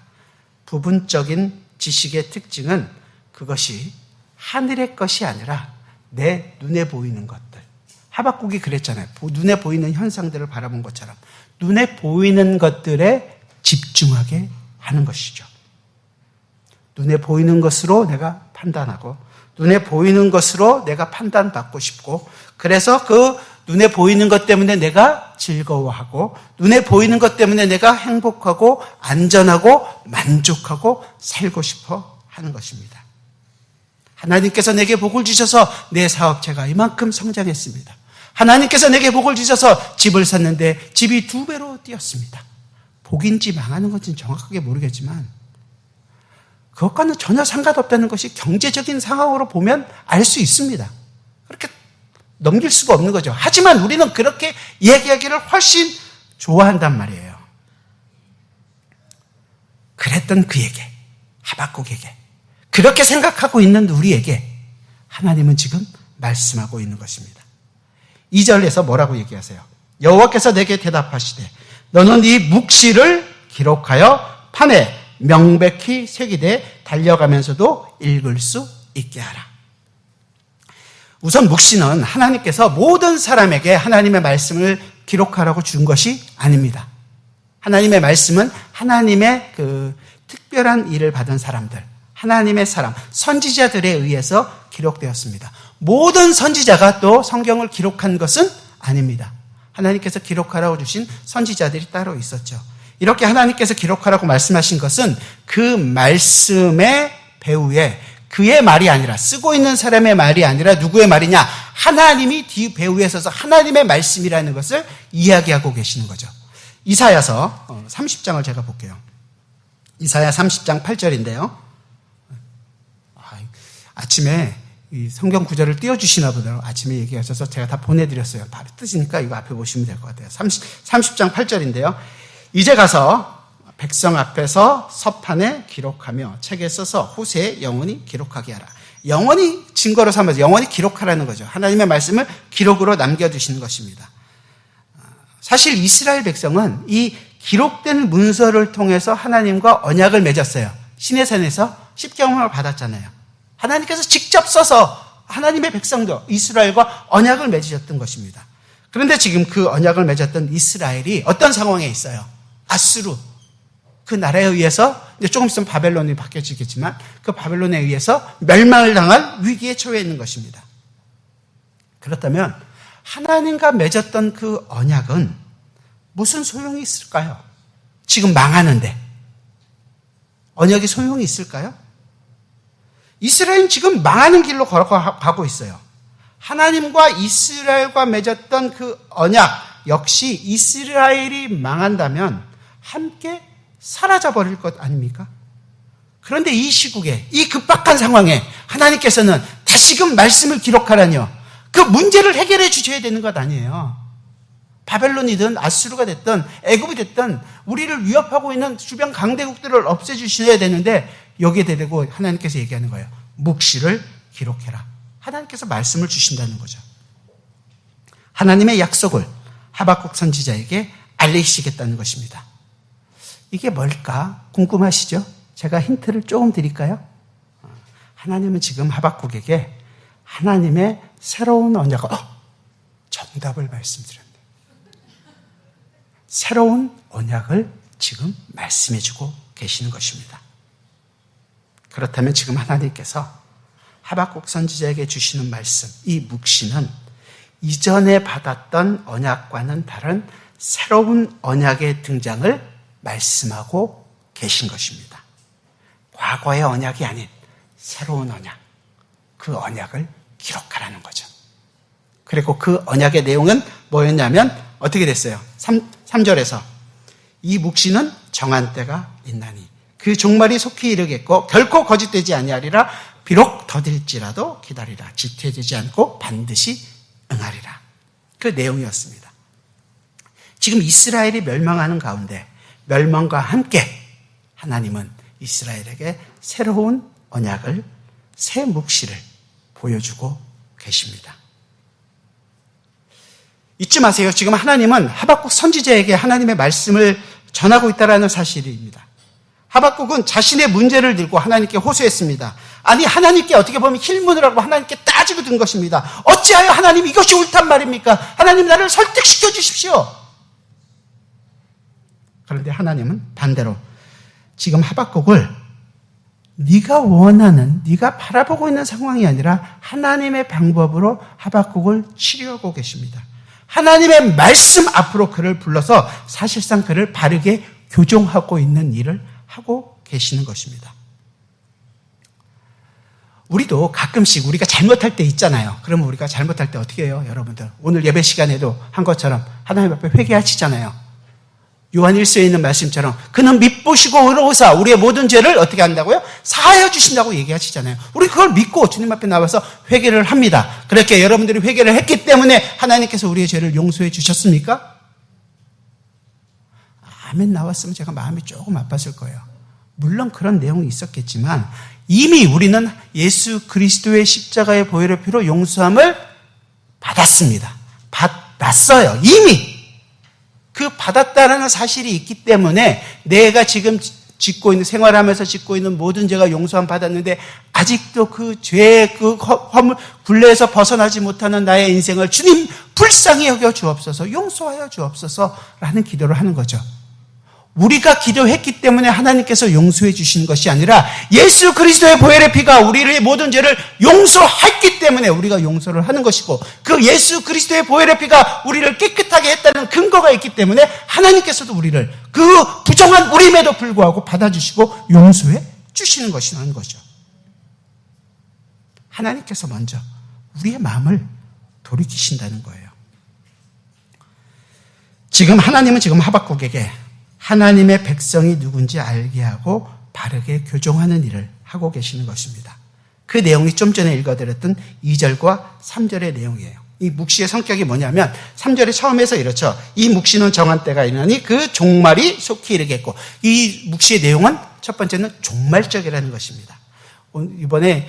C: 부분적인 지식의 특징은 그것이 하늘의 것이 아니라 내 눈에 보이는 것들. 하박국이 그랬잖아요. 눈에 보이는 현상들을 바라본 것처럼 눈에 보이는 것들에 집중하게 하는 것이죠. 눈에 보이는 것으로 내가 판단하고 눈에 보이는 것으로 내가 판단받고 싶고, 그래서 그 눈에 보이는 것 때문에 내가 즐거워하고 눈에 보이는 것 때문에 내가 행복하고 안전하고 만족하고 살고 싶어 하는 것입니다. 하나님께서 내게 복을 주셔서 내 사업체가 이만큼 성장했습니다. 하나님께서 내게 복을 주셔서 집을 샀는데 집이 2배로 뛰었습니다. 복인지 망하는 건지는 정확하게 모르겠지만 그것과는 전혀 상관없다는 것이 경제적인 상황으로 보면 알 수 있습니다. 그렇게 넘길 수가 없는 거죠. 하지만 우리는 그렇게 얘기하기를 훨씬 좋아한단 말이에요. 그랬던 그에게, 하박국에게, 그렇게 생각하고 있는 우리에게 하나님은 지금 말씀하고 있는 것입니다. 2절에서 뭐라고 얘기하세요? 여호와께서 내게 대답하시되 너는 이 묵시를 기록하여 판에 명백히 새기되 달려가면서도 읽을 수 있게 하라. 우선 묵시는 하나님께서 모든 사람에게 하나님의 말씀을 기록하라고 준 것이 아닙니다. 하나님의 말씀은 하나님의 그 특별한 일을 받은 사람들, 하나님의 사람, 선지자들에 의해서 기록되었습니다. 모든 선지자가 또 성경을 기록한 것은 아닙니다. 하나님께서 기록하라고 주신 선지자들이 따로 있었죠. 이렇게 하나님께서 기록하라고 말씀하신 것은 그 말씀의 배후에 그의 말이 아니라, 쓰고 있는 사람의 말이 아니라 누구의 말이냐? 하나님이 뒤 배후에 서서 하나님의 말씀이라는 것을 이야기하고 계시는 거죠. 이사야서 30장을 제가 볼게요. 이사야 30장 8절인데요. 아침에 이 성경 구절을 띄워주시나 보다 아침에 얘기하셔서 제가 다 보내드렸어요. 바로 뜨시니까 이거 앞에 보시면 될 것 같아요. 30장 8절인데요. 이제 가서 백성 앞에서 서판에 기록하며 책에 써서 후세에 영원히 기록하게 하라. 영원히 증거로 삼아서 영원히 기록하라는 거죠. 하나님의 말씀을 기록으로 남겨두시는 것입니다. 사실 이스라엘 백성은 이 기록된 문서를 통해서 하나님과 언약을 맺었어요. 시내산에서 십계명을 받았잖아요. 하나님께서 직접 써서 하나님의 백성도 이스라엘과 언약을 맺으셨던 것입니다. 그런데 지금 그 언약을 맺었던 이스라엘이 어떤 상황에 있어요? 아수르, 그 나라에 의해서 이제 조금 있으면 바벨론이 바뀌어지겠지만 그 바벨론에 의해서 멸망을 당할 위기에 처해 있는 것입니다. 그렇다면 하나님과 맺었던 그 언약은 무슨 소용이 있을까요? 지금 망하는데 언약이 소용이 있을까요? 이스라엘은 지금 망하는 길로 걸어가고 있어요. 하나님과 이스라엘과 맺었던 그 언약 역시 이스라엘이 망한다면 함께 사라져버릴 것 아닙니까? 그런데 이 시국에, 이 급박한 상황에 하나님께서는 다시금 말씀을 기록하라니요. 그 문제를 해결해 주셔야 되는 것 아니에요. 바벨론이든 아수르가 됐든 애굽이 됐든 우리를 위협하고 있는 주변 강대국들을 없애주셔야 되는데 여기에 대고 하나님께서 얘기하는 거예요. 묵시를 기록해라. 하나님께서 말씀을 주신다는 거죠. 하나님의 약속을 하박국 선지자에게 알리시겠다는 것입니다. 이게 뭘까? 궁금하시죠? 제가 힌트를 조금 드릴까요? 하나님은 지금 하박국에게 하나님의 새로운 언약을, 정답을 말씀드렸네. 새로운 언약을 지금 말씀해주고 계시는 것입니다. 그렇다면 지금 하나님께서 하박국 선지자에게 주시는 말씀, 이 묵시는 이전에 받았던 언약과는 다른 새로운 언약의 등장을 말씀하고 계신 것입니다. 과거의 언약이 아닌 새로운 언약, 그 언약을 기록하라는 거죠. 그리고 그 언약의 내용은 뭐였냐면 어떻게 됐어요? 3절에서 이 묵시는 정한 때가 있나니 그 종말이 속히 이르겠고 결코 거짓되지 아니하리라. 비록 더딜지라도 기다리라. 지체되지 않고 반드시 응하리라. 그 내용이었습니다. 지금 이스라엘이 멸망하는 가운데 멸망과 함께 하나님은 이스라엘에게 새로운 언약을, 새 묵시를 보여주고 계십니다. 잊지 마세요. 지금 하나님은 하박국 선지자에게 하나님의 말씀을 전하고 있다는 사실입니다. 하박국은 자신의 문제를 들고 하나님께 호소했습니다. 아니, 하나님께 어떻게 보면 힐문을 하고 하나님께 따지고 든 것입니다. 어찌하여 하나님 이것이 옳단 말입니까? 하나님 나를 설득시켜 주십시오. 그런데 하나님은 반대로 지금 하박국을 네가 원하는, 네가 바라보고 있는 상황이 아니라 하나님의 방법으로 하박국을 치료하고 계십니다. 하나님의 말씀 앞으로 그를 불러서 사실상 그를 바르게 교정하고 있는 일을 하고 계시는 것입니다. 우리도 가끔씩 우리가 잘못할 때 있잖아요. 그러면 우리가 잘못할 때 어떻게 해요? 여러분들 오늘 예배 시간에도 한 것처럼 하나님 앞에 회개하시잖아요. 요한 1서에 있는 말씀처럼 그는 밉보시고 의로우사 우리의 모든 죄를 어떻게 한다고요? 사하여 주신다고 얘기하시잖아요. 우리 그걸 믿고 주님 앞에 나와서 회개를 합니다. 그렇게 여러분들이 회개를 했기 때문에 하나님께서 우리의 죄를 용서해 주셨습니까? 아멘 나왔으면 제가 마음이 조금 아팠을 거예요. 물론 그런 내용이 있었겠지만 이미 우리는 예수 그리스도의 십자가의 보혈의 피로 용서함을 받았습니다. 받았어요. 이미. 그 받았다는 사실이 있기 때문에 내가 지금 짓고 있는, 생활하면서 짓고 있는 모든 죄가 용서함 받았는데 아직도 그 죄의 그 허물, 굴레에서 벗어나지 못하는 나의 인생을 주님 불쌍히 여겨 주옵소서, 용서하여 주옵소서 라는 기도를 하는 거죠. 우리가 기도했기 때문에 하나님께서 용서해 주시는 것이 아니라 예수 그리스도의 보혈의 피가 우리의 모든 죄를 용서했기 때문에 우리가 용서를 하는 것이고, 그 예수 그리스도의 보혈의 피가 우리를 깨끗하게 했다는 근거가 있기 때문에 하나님께서도 우리를 그 부정한 우림에도 불구하고 받아주시고 용서해 주시는 것이라는 거죠. 하나님께서 먼저 우리의 마음을 돌이키신다는 거예요. 지금 하나님은 지금 하박국에게 하나님의 백성이 누군지 알게 하고 바르게 교정하는 일을 하고 계시는 것입니다. 그 내용이 좀 전에 읽어드렸던 2절과 3절의 내용이에요. 이 묵시의 성격이 뭐냐면 3절에 처음에서 이렇죠. 이 묵시는 정한 때가 있나니 그 종말이 속히 이르겠고, 이 묵시의 내용은 첫 번째는 종말적이라는 것입니다. 이번에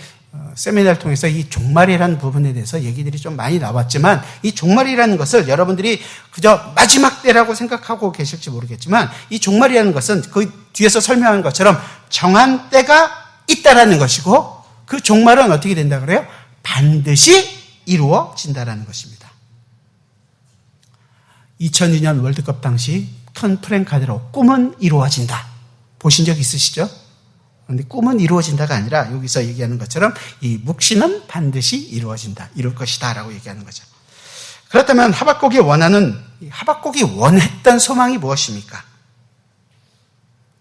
C: 세미나를 통해서 이 종말이라는 부분에 대해서 얘기들이 좀 많이 나왔지만, 이 종말이라는 것을 여러분들이 그저 마지막 때라고 생각하고 계실지 모르겠지만, 이 종말이라는 것은 그 뒤에서 설명한 것처럼 정한 때가 있다라는 것이고, 그 종말은 어떻게 된다 그래요? 반드시 이루어진다라는 것입니다. 2002년 월드컵 당시 큰 프랭카드로 꿈은 이루어진다. 보신 적 있으시죠? 그런데 꿈은 이루어진다가 아니라 여기서 얘기하는 것처럼 이 묵시는 반드시 이루어진다, 이룰 것이다 라고 얘기하는 거죠. 그렇다면 하박국이 원했던 소망이 무엇입니까?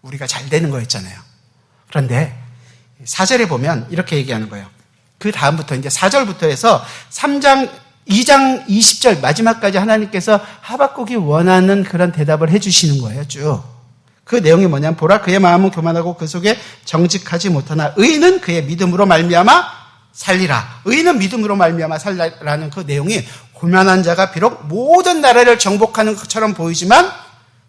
C: 우리가 잘 되는 거였잖아요. 그런데 4절에 보면 이렇게 얘기하는 거예요. 그 다음부터 이제 4절부터 해서 2장 20절 마지막까지 하나님께서 하박국이 원하는 그런 대답을 해주시는 거예요. 쭉. 그 내용이 뭐냐면, 보라 그의 마음은 교만하고 그 속에 정직하지 못하나 의인은 그의 믿음으로 말미암아 살리라. 의인은 믿음으로 말미암아 살리라는 그 내용이, 교만한 자가 비록 모든 나라를 정복하는 것처럼 보이지만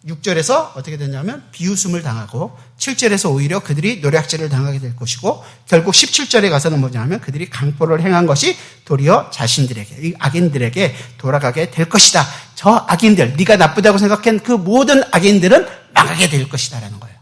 C: 6절에서 어떻게 되냐면 비웃음을 당하고, 7절에서 오히려 그들이 노략질을 당하게 될 것이고, 결국 17절에 가서는 뭐냐면 그들이 강포를 행한 것이 도리어 자신들에게, 이 악인들에게 돌아가게 될 것이다. 저 악인들, 네가 나쁘다고 생각한 그 모든 악인들은 망하게 될 것이다 라는 거예요.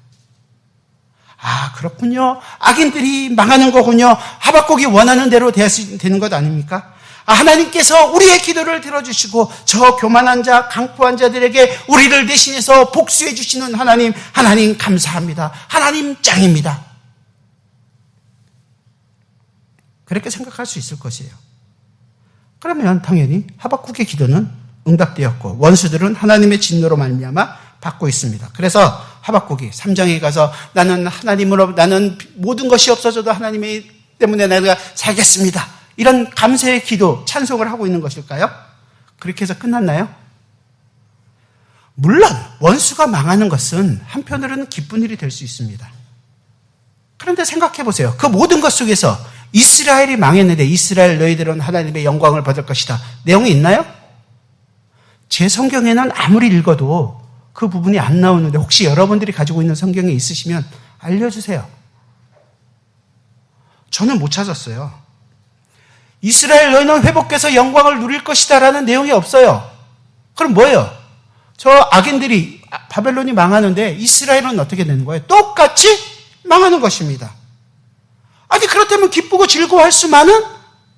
C: 아, 그렇군요. 악인들이 망하는 거군요. 하박국이 원하는 대로 되는 것 아닙니까? 하나님께서 우리의 기도를 들어주시고 저 교만한 자, 강포한 자들에게 우리를 대신해서 복수해 주시는 하나님, 하나님 감사합니다. 하나님 짱입니다. 그렇게 생각할 수 있을 것이에요. 그러면 당연히 하박국의 기도는 응답되었고 원수들은 하나님의 진노로 말미암아 받고 있습니다. 그래서 하박국이 3장에 가서 나는 하나님으로, 나는 모든 것이 없어져도 하나님 때문에 내가 살겠습니다, 이런 감사의 기도, 찬송을 하고 있는 것일까요? 그렇게 해서 끝났나요? 물론 원수가 망하는 것은 한편으로는 기쁜 일이 될 수 있습니다. 그런데 생각해 보세요. 그 모든 것 속에서 이스라엘이 망했는데 이스라엘 너희들은 하나님의 영광을 받을 것이다, 내용이 있나요? 제 성경에는 아무리 읽어도 그 부분이 안 나오는데, 혹시 여러분들이 가지고 있는 성경에 있으시면 알려주세요. 저는 못 찾았어요. 이스라엘 너희는 회복해서 영광을 누릴 것이다 라는 내용이 없어요. 그럼 뭐예요? 저 악인들이, 바벨론이 망하는데 이스라엘은 어떻게 되는 거예요? 똑같이 망하는 것입니다. 아니 그렇다면 기쁘고 즐거워할 수만은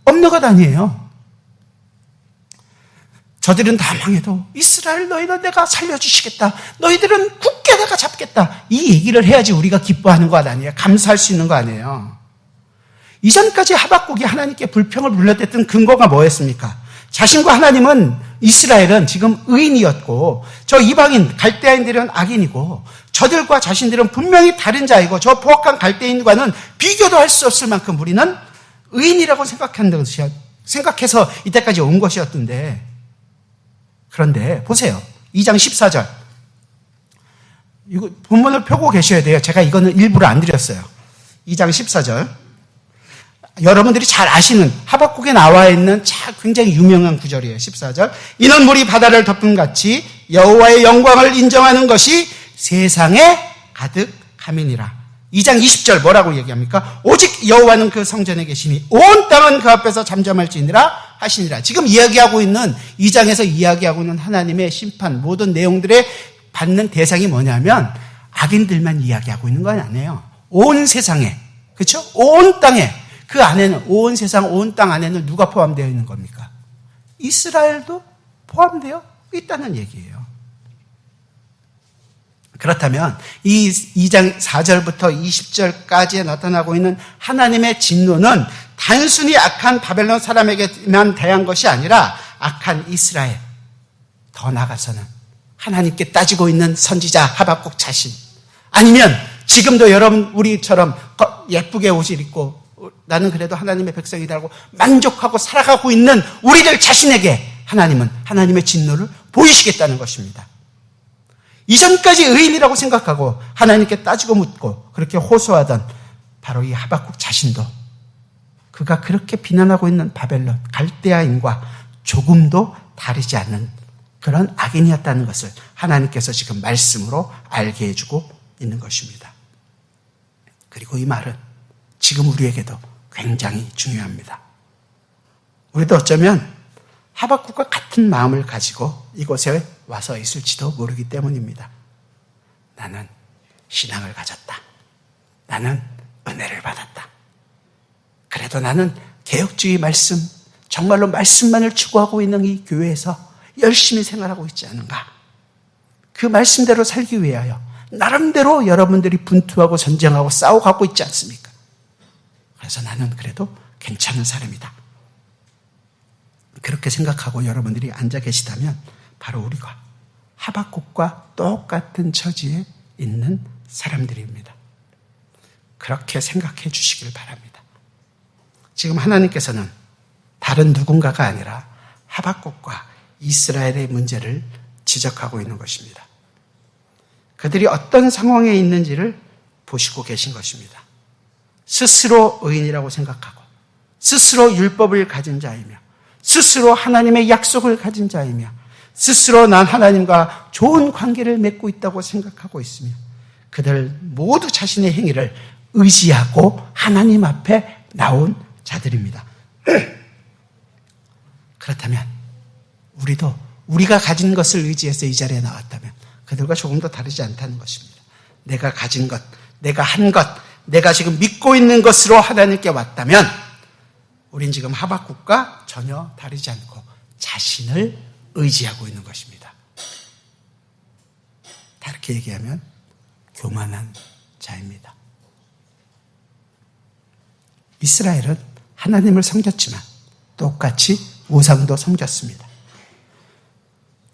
C: 없는 것 아니에요. 저들은 다 망해도 이스라엘 너희는 내가 살려주시겠다, 너희들은 굳게 내가 잡겠다, 이 얘기를 해야지 우리가 기뻐하는 것 아니에요. 감사할 수 있는 거 아니에요. 이전까지 하박국이 하나님께 불평을 불렀댔던 근거가 뭐였습니까? 자신과 하나님은, 이스라엘은 지금 의인이었고 저 이방인 갈대아인들은 악인이고 저들과 자신들은 분명히 다른 자이고 저 포악한 갈대인과는 비교도 할 수 없을 만큼 우리는 의인이라고 생각해서 이때까지 온 것이었던데, 그런데 보세요. 2장 14절. 이거 본문을 펴고 계셔야 돼요. 제가 이거는 일부러 안 드렸어요. 2장 14절. 여러분들이 잘 아시는, 하박국에 나와 있는 굉장히 유명한 구절이에요. 14절. 이는 물이 바다를 덮음같이 여호와의 영광을 인정하는 것이 세상에 가득함이니라. 2장 20절 뭐라고 얘기합니까? 오직 여호와는 그 성전에 계시니 온 땅은 그 앞에서 잠잠할지니라 하시니라. 지금 이야기하고 있는 2장에서 이야기하고 있는 하나님의 심판 모든 내용들의 받는 대상이 뭐냐면 악인들만 이야기하고 있는 건 아니에요. 온 세상에, 그렇죠? 온 땅에, 그 안에는, 온 세상, 온 땅 안에는 누가 포함되어 있는 겁니까? 이스라엘도 포함되어 있다는 얘기예요. 그렇다면 이 2장 4절부터 20절까지에 나타나고 있는 하나님의 진노는 단순히 악한 바벨론 사람에게만 대한 것이 아니라 악한 이스라엘, 더 나아가서는 하나님께 따지고 있는 선지자 하박국 자신, 아니면 지금도 여러분 우리처럼 예쁘게 옷을 입고 나는 그래도 하나님의 백성이라고 만족하고 살아가고 있는 우리들 자신에게 하나님은 하나님의 진노를 보이시겠다는 것입니다. 이전까지 의인이라고 생각하고 하나님께 따지고 묻고 그렇게 호소하던 바로 이 하박국 자신도 그가 그렇게 비난하고 있는 바벨론, 갈대아인과 조금도 다르지 않는 그런 악인이었다는 것을 하나님께서 지금 말씀으로 알게 해주고 있는 것입니다. 그리고 이 말은 지금 우리에게도 굉장히 중요합니다. 우리도 어쩌면 하박국과 같은 마음을 가지고 이곳에 와서 있을지도 모르기 때문입니다. 나는 신앙을 가졌다. 나는 은혜를 받았다. 그래도 나는 개혁주의 말씀, 정말로 말씀만을 추구하고 있는 이 교회에서 열심히 생활하고 있지 않은가. 그 말씀대로 살기 위하여 나름대로 여러분들이 분투하고 전쟁하고 싸워가고 있지 않습니까? 그래서 나는 그래도 괜찮은 사람이다. 그렇게 생각하고 여러분들이 앉아 계시다면 바로 우리가 하박국과 똑같은 처지에 있는 사람들입니다. 그렇게 생각해 주시길 바랍니다. 지금 하나님께서는 다른 누군가가 아니라 하박국과 이스라엘의 문제를 지적하고 있는 것입니다. 그들이 어떤 상황에 있는지를 보시고 계신 것입니다. 스스로 의인이라고 생각하고 스스로 율법을 가진 자이며 스스로 하나님의 약속을 가진 자이며 스스로 난 하나님과 좋은 관계를 맺고 있다고 생각하고 있으며 그들 모두 자신의 행위를 의지하고 하나님 앞에 나온 자들입니다. 그렇다면 우리도 우리가 가진 것을 의지해서 이 자리에 나왔다면 그들과 조금 더 다르지 않다는 것입니다. 내가 가진 것, 내가 한 것, 내가 지금 믿고 있는 것으로 하나님께 왔다면 우린 지금 하박국과 전혀 다르지 않고 자신을 의지하고 있는 것입니다. 다르게 얘기하면 교만한 자입니다. 이스라엘은 하나님을 섬겼지만 똑같이 우상도 섬겼습니다.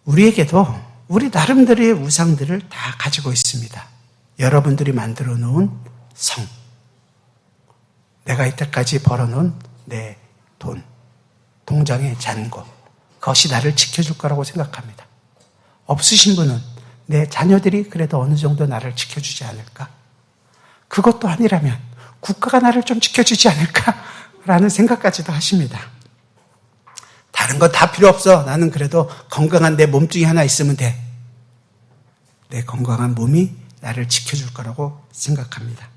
C: 우리에게도 우리 나름대로의 우상들을 다 가지고 있습니다. 여러분들이 만들어 놓은 성, 내가 이때까지 벌어놓은 내 돈, 통장의 잔고, 그것이 나를 지켜줄 거라고 생각합니다. 없으신 분은 내 자녀들이 그래도 어느 정도 나를 지켜주지 않을까? 그것도 아니라면 국가가 나를 좀 지켜주지 않을까라는 생각까지도 하십니다. 다른 거 다 필요 없어. 나는 그래도 건강한 내 몸뚱이 하나 있으면 돼. 내 건강한 몸이 나를 지켜줄 거라고 생각합니다.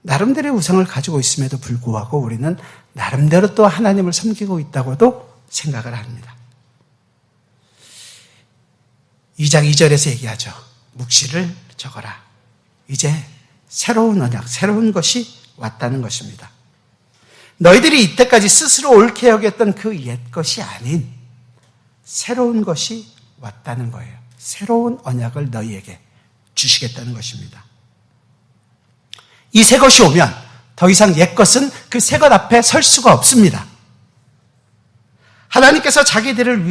C: 나름대로의 우상을 가지고 있음에도 불구하고 우리는 나름대로 또 하나님을 섬기고 있다고도 생각을 합니다. 2장 2절에서 얘기하죠. 묵시를 적어라. 이제 새로운 언약, 새로운 것이 왔다는 것입니다. 너희들이 이때까지 스스로 옳게 여겼던 그 옛 것이 아닌 새로운 것이 왔다는 거예요. 새로운 언약을 너희에게 주시겠다는 것입니다. 이 새 것이 오면 더 이상 옛 것은 그 새 것 앞에 설 수가 없습니다. 하나님께서 자기들을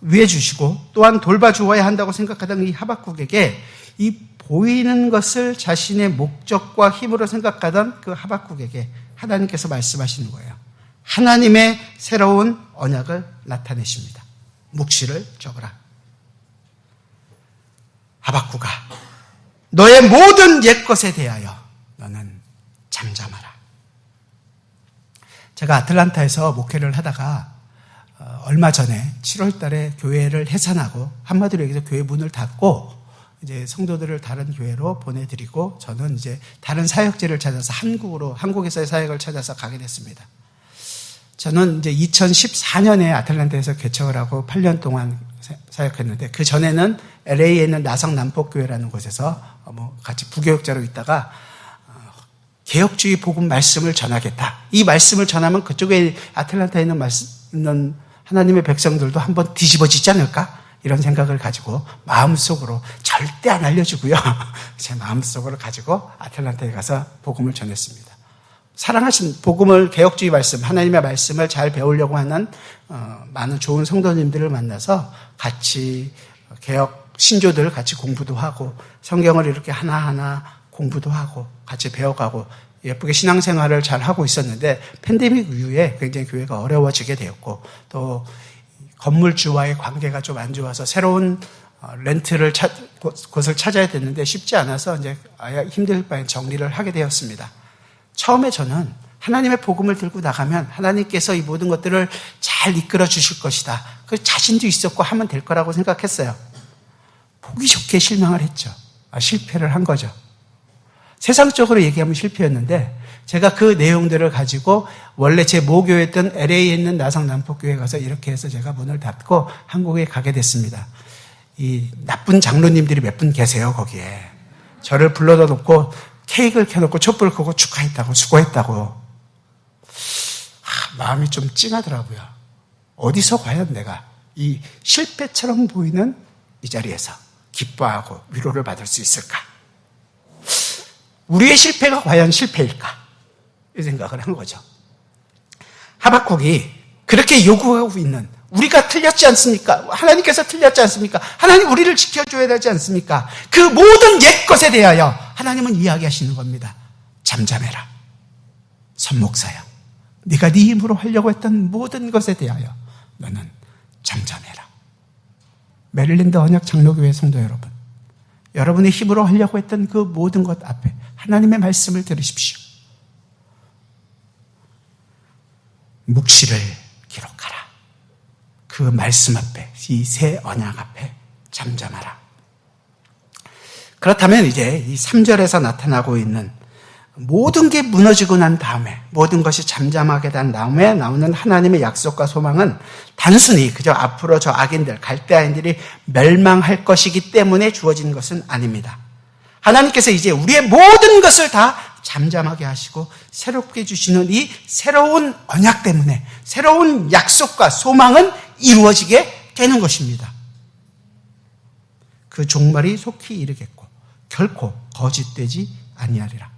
C: 위해 주시고 또한 돌봐주어야 한다고 생각하던 이 하박국에게 이 보이는 것을 자신의 목적과 힘으로 생각하던 그 하박국에게 하나님께서 말씀하시는 거예요. 하나님의 새로운 언약을 나타내십니다. 묵시를 적으라. 하박국아, 너의 모든 옛것에 대하여 너는 잠잠하라. 제가 아틀란타에서 목회를 하다가 얼마 전에 7월 달에 교회를 해산하고 한마디로 얘기해서 교회 문을 닫고 이제 성도들을 다른 교회로 보내드리고 저는 이제 다른 사역지를 찾아서 한국에서의 사역을 찾아서 가게 됐습니다. 저는 이제 2014년에 아틀란타에서 개척을 하고 8년 동안 사역했는데 그 전에는 LA에 있는 나성 남폭교회라는 곳에서 같이 부교역자로 있다가 개혁주의 복음 말씀을 전하겠다. 이 말씀을 전하면 그쪽에 아틀란타에 있는 하나님의 백성들도 한번 뒤집어지지 않을까? 이런 생각을 가지고 마음속으로 절대 안 알려주고요. 제 마음속으로 가지고 아틀란타에 가서 복음을 전했습니다. 사랑하신 복음을 개혁주의 말씀, 하나님의 말씀을 잘 배우려고 하는 많은 좋은 성도님들을 만나서 같이 개혁 신조들 같이 공부도 하고 성경을 이렇게 하나하나 공부도 하고 같이 배워가고 예쁘게 신앙생활을 잘 하고 있었는데 팬데믹 이후에 굉장히 교회가 어려워지게 되었고 또 건물주와의 관계가 좀 안 좋아서 새로운 렌트를 곳을 찾아야 됐는데 쉽지 않아서 이제 아예 힘들 바에 정리를 하게 되었습니다. 처음에 저는 하나님의 복음을 들고 나가면 하나님께서 이 모든 것들을 잘 이끌어 주실 것이다. 그 자신도 있었고 하면 될 거라고 생각했어요. 보기 좋게 실망을 했죠. 실패를 한 거죠. 세상적으로 얘기하면 실패였는데 제가 그 내용들을 가지고 원래 제 모교였던 LA에 있는 나성 남폭교회에 가서 이렇게 해서 제가 문을 닫고 한국에 가게 됐습니다. 이 나쁜 장로님들이 몇 분 계세요, 거기에. 저를 불러다 놓고 케이크를 켜놓고 촛불을 끄고 축하했다고, 수고했다고. 마음이 좀 찡하더라고요. 어디서 과연 내가 이 실패처럼 보이는 이 자리에서 기뻐하고 위로를 받을 수 있을까? 우리의 실패가 과연 실패일까? 이 생각을 한 거죠. 하박국이 그렇게 요구하고 있는 우리가 틀렸지 않습니까? 하나님께서 틀렸지 않습니까? 하나님 우리를 지켜줘야 되지 않습니까? 그 모든 옛것에 대하여 하나님은 이야기하시는 겁니다. 잠잠해라. 선목사야. 네가 네 힘으로 하려고 했던 모든 것에 대하여 너는 잠잠해라. 메릴랜드 언약 장로교회 성도 여러분, 여러분의 힘으로 하려고 했던 그 모든 것 앞에 하나님의 말씀을 들으십시오. 묵시를 기록하라. 그 말씀 앞에, 이 새 언약 앞에 잠잠하라. 그렇다면 이제 이 3절에서 나타나고 있는 모든 게 무너지고 난 다음에, 모든 것이 잠잠하게 된 다음에 나오는 하나님의 약속과 소망은 단순히 그저 앞으로 저 악인들, 갈대아인들이 멸망할 것이기 때문에 주어진 것은 아닙니다. 하나님께서 이제 우리의 모든 것을 다 잠잠하게 하시고 새롭게 주시는 이 새로운 언약 때문에 새로운 약속과 소망은 이루어지게 되는 것입니다. 그 종말이 속히 이르겠고 결코 거짓되지 아니하리라.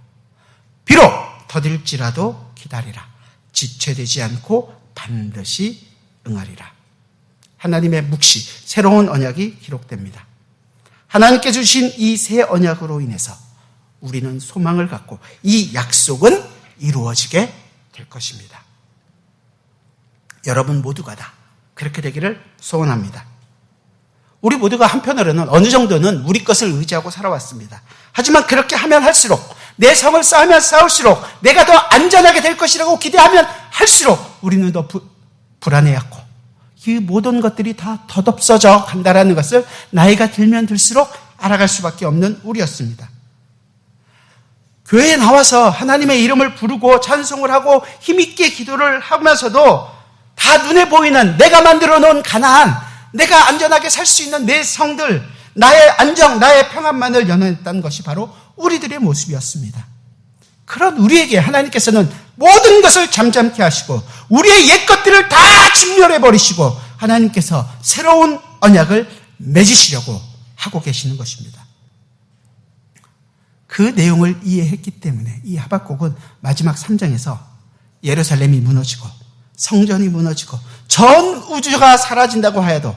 C: 비록 더딜지라도 기다리라. 지체되지 않고 반드시 응하리라. 하나님의 묵시, 새로운 언약이 기록됩니다. 하나님께서 주신 이 새 언약으로 인해서 우리는 소망을 갖고 이 약속은 이루어지게 될 것입니다. 여러분 모두가 다 그렇게 되기를 소원합니다. 우리 모두가 한편으로는 어느 정도는 우리 것을 의지하고 살아왔습니다. 하지만 그렇게 하면 할수록, 내 성을 쌓으면 쌓을수록, 내가 더 안전하게 될 것이라고 기대하면 할수록 우리는 더 불안해하고 이 모든 것들이 다 덧없어져 간다라는 것을 나이가 들면 들수록 알아갈 수밖에 없는 우리였습니다. 교회에 나와서 하나님의 이름을 부르고 찬송을 하고 힘있게 기도를 하면서도 다 눈에 보이는 내가 만들어 놓은 가나안, 내가 안전하게 살 수 있는 내 성들, 나의 안정, 나의 평안만을 연호했던 것이 바로 우리들의 모습이었습니다. 그런 우리에게 하나님께서는 모든 것을 잠잠케 하시고 우리의 옛 것들을 다 진멸해버리시고 하나님께서 새로운 언약을 맺으시려고 하고 계시는 것입니다. 그 내용을 이해했기 때문에 이 하박국은 마지막 3장에서 예루살렘이 무너지고 성전이 무너지고 전 우주가 사라진다고 하여도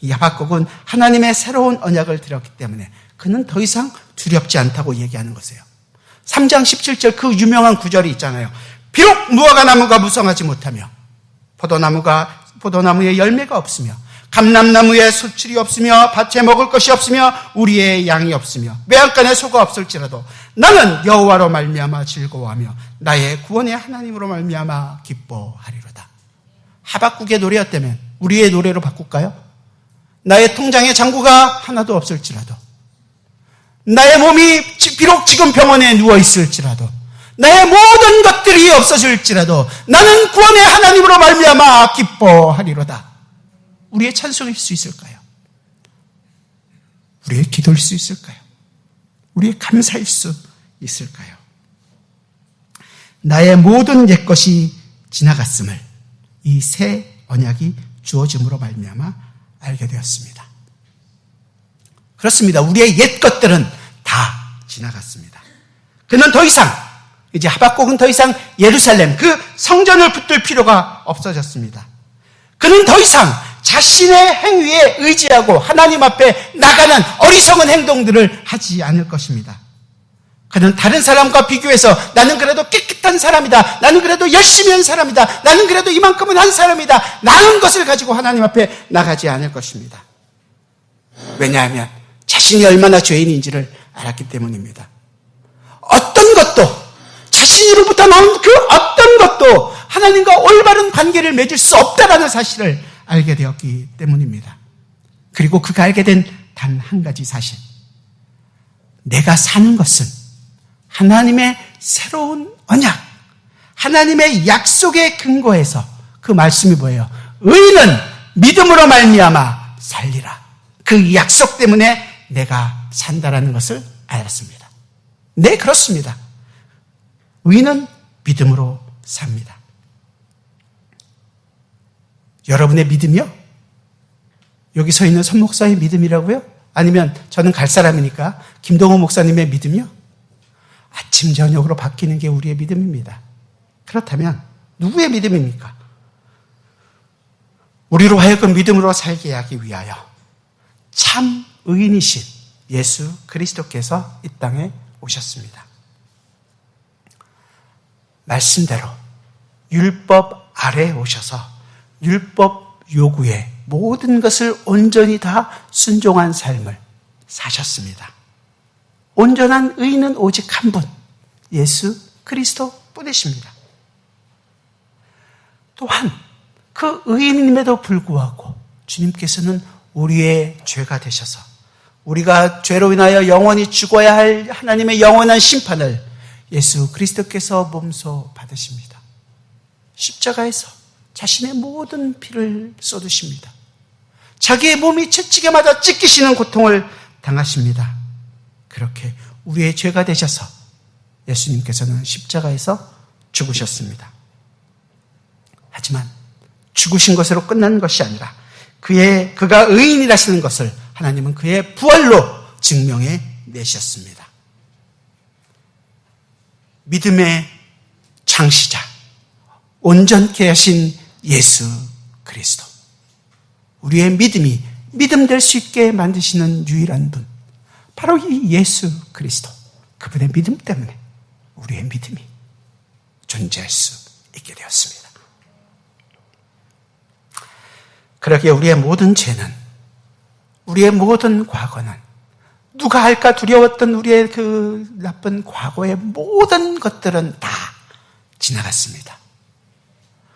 C: 이 하박국은 하나님의 새로운 언약을 들었기 때문에 그는 더 이상 두렵지 않다고 얘기하는 것이에요. 3장 17절 그 유명한 구절이 있잖아요. 비록 무화과 나무가 무성하지 못하며 포도나무에 열매가 없으며 감람나무에 수출이 없으며 밭에 먹을 것이 없으며 우리의 양이 없으며 매한간에 소가 없을지라도 나는 여호와로 말미암아 즐거워하며 나의 구원의 하나님으로 말미암아 기뻐하리로다. 하박국의 노래였다면 우리의 노래로 바꿀까요? 나의 통장에 잔고가 하나도 없을지라도, 나의 몸이 비록 지금 병원에 누워있을지라도, 나의 모든 것들이 없어질지라도 나는 구원의 하나님으로 말미암아 기뻐하리로다. 우리의 찬송일 수 있을까요? 우리의 기도일 수 있을까요? 우리의 감사일 수 있을까요? 나의 모든 옛것이 지나갔음을 이 새 언약이 주어짐으로 말미암아 알게 되었습니다. 그렇습니다. 우리의 옛 것들은 다 지나갔습니다. 그는 더 이상, 이제 하박국은 더 이상 예루살렘 그 성전을 붙들 필요가 없어졌습니다. 그는 더 이상 자신의 행위에 의지하고 하나님 앞에 나가는 어리석은 행동들을 하지 않을 것입니다. 그는 다른 사람과 비교해서 나는 그래도 깨끗한 사람이다, 나는 그래도 열심히 한 사람이다, 나는 그래도 이만큼은 한 사람이다, 나은 것을 가지고 하나님 앞에 나가지 않을 것입니다. 왜냐하면 자신이 얼마나 죄인인지를 알았기 때문입니다. 어떤 것도, 자신으로부터 나온 그 어떤 것도 하나님과 올바른 관계를 맺을 수 없다라는 사실을 알게 되었기 때문입니다. 그리고 그가 알게 된 단 한 가지 사실, 내가 사는 것은 하나님의 새로운 언약, 하나님의 약속에 근거해서, 그 말씀이 뭐예요? 의인은 믿음으로 말미암아 살리라. 그 약속 때문에 내가 산다라는 것을 알았습니다. 네, 그렇습니다. 의인은 믿음으로 삽니다. 여러분의 믿음이요? 여기 서 있는 선 목사의 믿음이라고요? 아니면 저는 갈 사람이니까 김동호 목사님의 믿음이요? 아침 저녁으로 바뀌는 게 우리의 믿음입니다. 그렇다면 누구의 믿음입니까? 우리로 하여금 믿음으로 살게 하기 위하여 참 의인이신 예수 그리스도께서 이 땅에 오셨습니다. 말씀대로 율법 아래에 오셔서 율법 요구에 모든 것을 온전히 다 순종한 삶을 사셨습니다. 온전한 의인은 오직 한 분, 예수 그리스도 뿐이십니다. 또한 그 의인임에도 불구하고 주님께서는 우리의 죄가 되셔서 우리가 죄로 인하여 영원히 죽어야 할 하나님의 영원한 심판을 예수 그리스도께서 몸소 받으십니다. 십자가에서 자신의 모든 피를 쏟으십니다. 자기의 몸이 채찍에 맞아 찢기시는 고통을 당하십니다. 그렇게 우리의 죄가 되셔서 예수님께서는 십자가에서 죽으셨습니다. 하지만 죽으신 것으로 끝나는 것이 아니라 그가 의인이라시는 것을 하나님은 그의 부활로 증명해 내셨습니다. 믿음의 창시자, 온전케 하신 예수 그리스도. 우리의 믿음이 믿음 될 수 있게 만드시는 유일한 분, 바로 이 예수 그리스도. 그분의 믿음 때문에 우리의 믿음이 존재할 수 있게 되었습니다. 그러기에 우리의 모든 죄는, 우리의 모든 과거는, 누가 할까 두려웠던 우리의 그 나쁜 과거의 모든 것들은 다 지나갔습니다.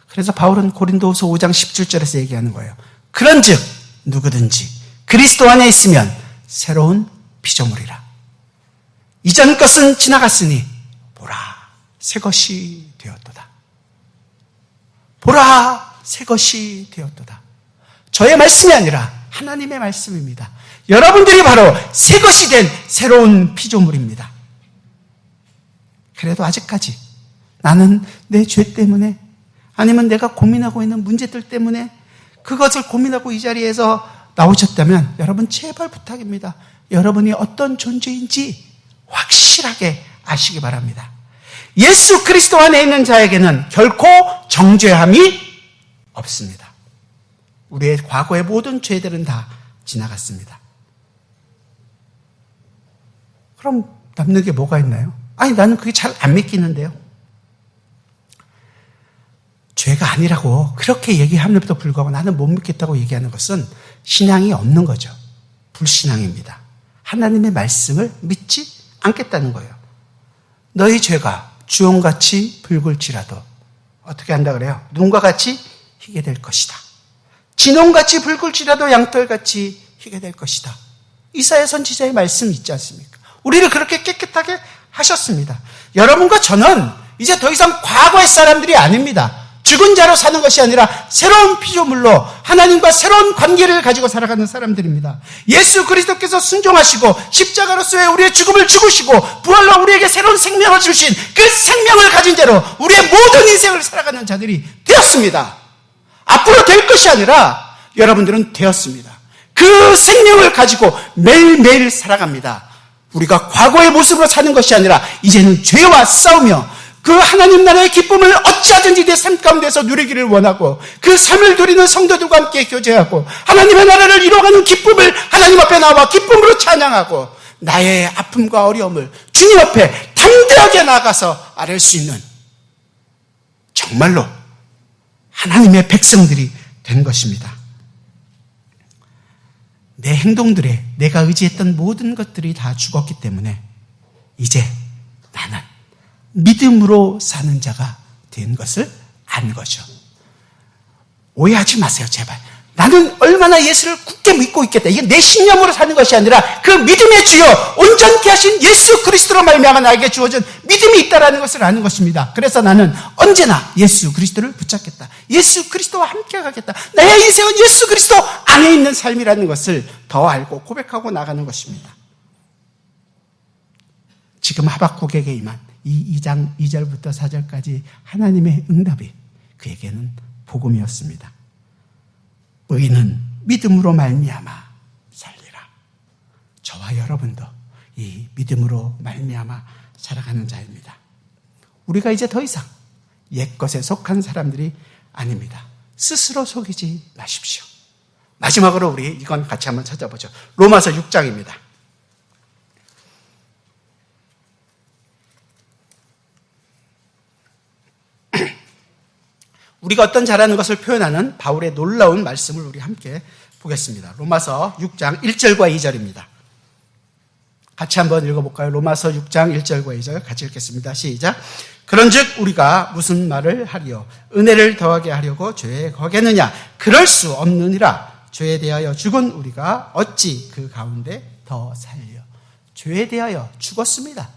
C: 그래서 바울은 고린도후서 5장 17절에서 얘기하는 거예요. 그런즉 누구든지 그리스도 안에 있으면 새로운 피조물이라. 이전 것은 지나갔으니 보라 새 것이 되었도다. 보라 새 것이 되었도다. 저의 말씀이 아니라 하나님의 말씀입니다. 여러분들이 바로 새 것이 된 새로운 피조물입니다. 그래도 아직까지 나는 내 죄 때문에, 아니면 내가 고민하고 있는 문제들 때문에 그것을 고민하고 이 자리에서 나오셨다면 여러분 제발 부탁입니다. 여러분이 어떤 존재인지 확실하게 아시기 바랍니다. 예수 그리스도 안에 있는 자에게는 결코 정죄함이 없습니다. 우리의 과거의 모든 죄들은 다 지나갔습니다. 그럼 남는 게 뭐가 있나요? 아니, 나는 그게 잘 안 믿기는데요. 죄가 아니라고 그렇게 얘기함에도 불구하고 나는 못 믿겠다고 얘기하는 것은 신앙이 없는 거죠. 불신앙입니다. 하나님의 말씀을 믿지 않겠다는 거예요. 너희 죄가 주홍같이 붉을지라도 어떻게 한다 그래요? 눈과 같이 희게 될 것이다. 진홍같이 붉을지라도 양털같이 희게 될 것이다. 이사야 선지자의 말씀이 있지 않습니까? 우리를 그렇게 깨끗하게 하셨습니다. 여러분과 저는 이제 더 이상 과거의 사람들이 아닙니다. 죽은 자로 사는 것이 아니라 새로운 피조물로 하나님과 새로운 관계를 가지고 살아가는 사람들입니다. 예수 그리스도께서 순종하시고 십자가로서의 우리의 죽음을 죽으시고 부활로 우리에게 새로운 생명을 주신 그 생명을 가진 자로 우리의 모든 인생을 살아가는 자들이 되었습니다. 앞으로 될 것이 아니라 여러분들은 되었습니다. 그 생명을 가지고 매일매일 살아갑니다. 우리가 과거의 모습으로 사는 것이 아니라 이제는 죄와 싸우며 그 하나님 나라의 기쁨을 어찌하든지 내 삶 가운데서 누리기를 원하고 그 삶을 누리는 성도들과 함께 교제하고 하나님의 나라를 이루어가는 기쁨을 하나님 앞에 나와 기쁨으로 찬양하고 나의 아픔과 어려움을 주님 앞에 담대하게 나가서 아뢰 수 있는 정말로 하나님의 백성들이 된 것입니다. 내 행동들에 내가 의지했던 모든 것들이 다 죽었기 때문에 이제 나는 믿음으로 사는 자가 된 것을 안 거죠. 오해하지 마세요, 제발. 나는 얼마나 예수를 굳게 믿고 있겠다. 이게 내 신념으로 사는 것이 아니라 그 믿음의 주요 온전케 하신 예수 그리스도로 말미암아 나에게 주어진 믿음이 있다라는 것을 아는 것입니다. 그래서 나는 언제나 예수 그리스도를 붙잡겠다. 예수 그리스도와 함께 가겠다. 나의 인생은 예수 그리스도 안에 있는 삶이라는 것을 더 알고 고백하고 나가는 것입니다. 지금 하박국에게 임한 이 2장 2절부터 4절까지 하나님의 응답이 그에게는 복음이었습니다. 의인은 믿음으로 말미암아 살리라. 저와 여러분도 이 믿음으로 말미암아 살아가는 자입니다. 우리가 이제 더 이상 옛것에 속한 사람들이 아닙니다. 스스로 속이지 마십시오. 마지막으로 우리 이건 같이 한번 찾아보죠. 로마서 6장입니다. 우리가 어떤 자라는 것을 표현하는 바울의 놀라운 말씀을 우리 함께 보겠습니다. 로마서 6장 1절과 2절입니다. 같이 한번 읽어볼까요? 로마서 6장 1절과 2절 같이 읽겠습니다. 시작. 그런즉 우리가 무슨 말을 하리요? 은혜를 더하게 하려고 죄에 거겠느냐? 그럴 수 없느니라. 죄에 대하여 죽은 우리가 어찌 그 가운데 더 살려? 죄에 대하여 죽었습니다.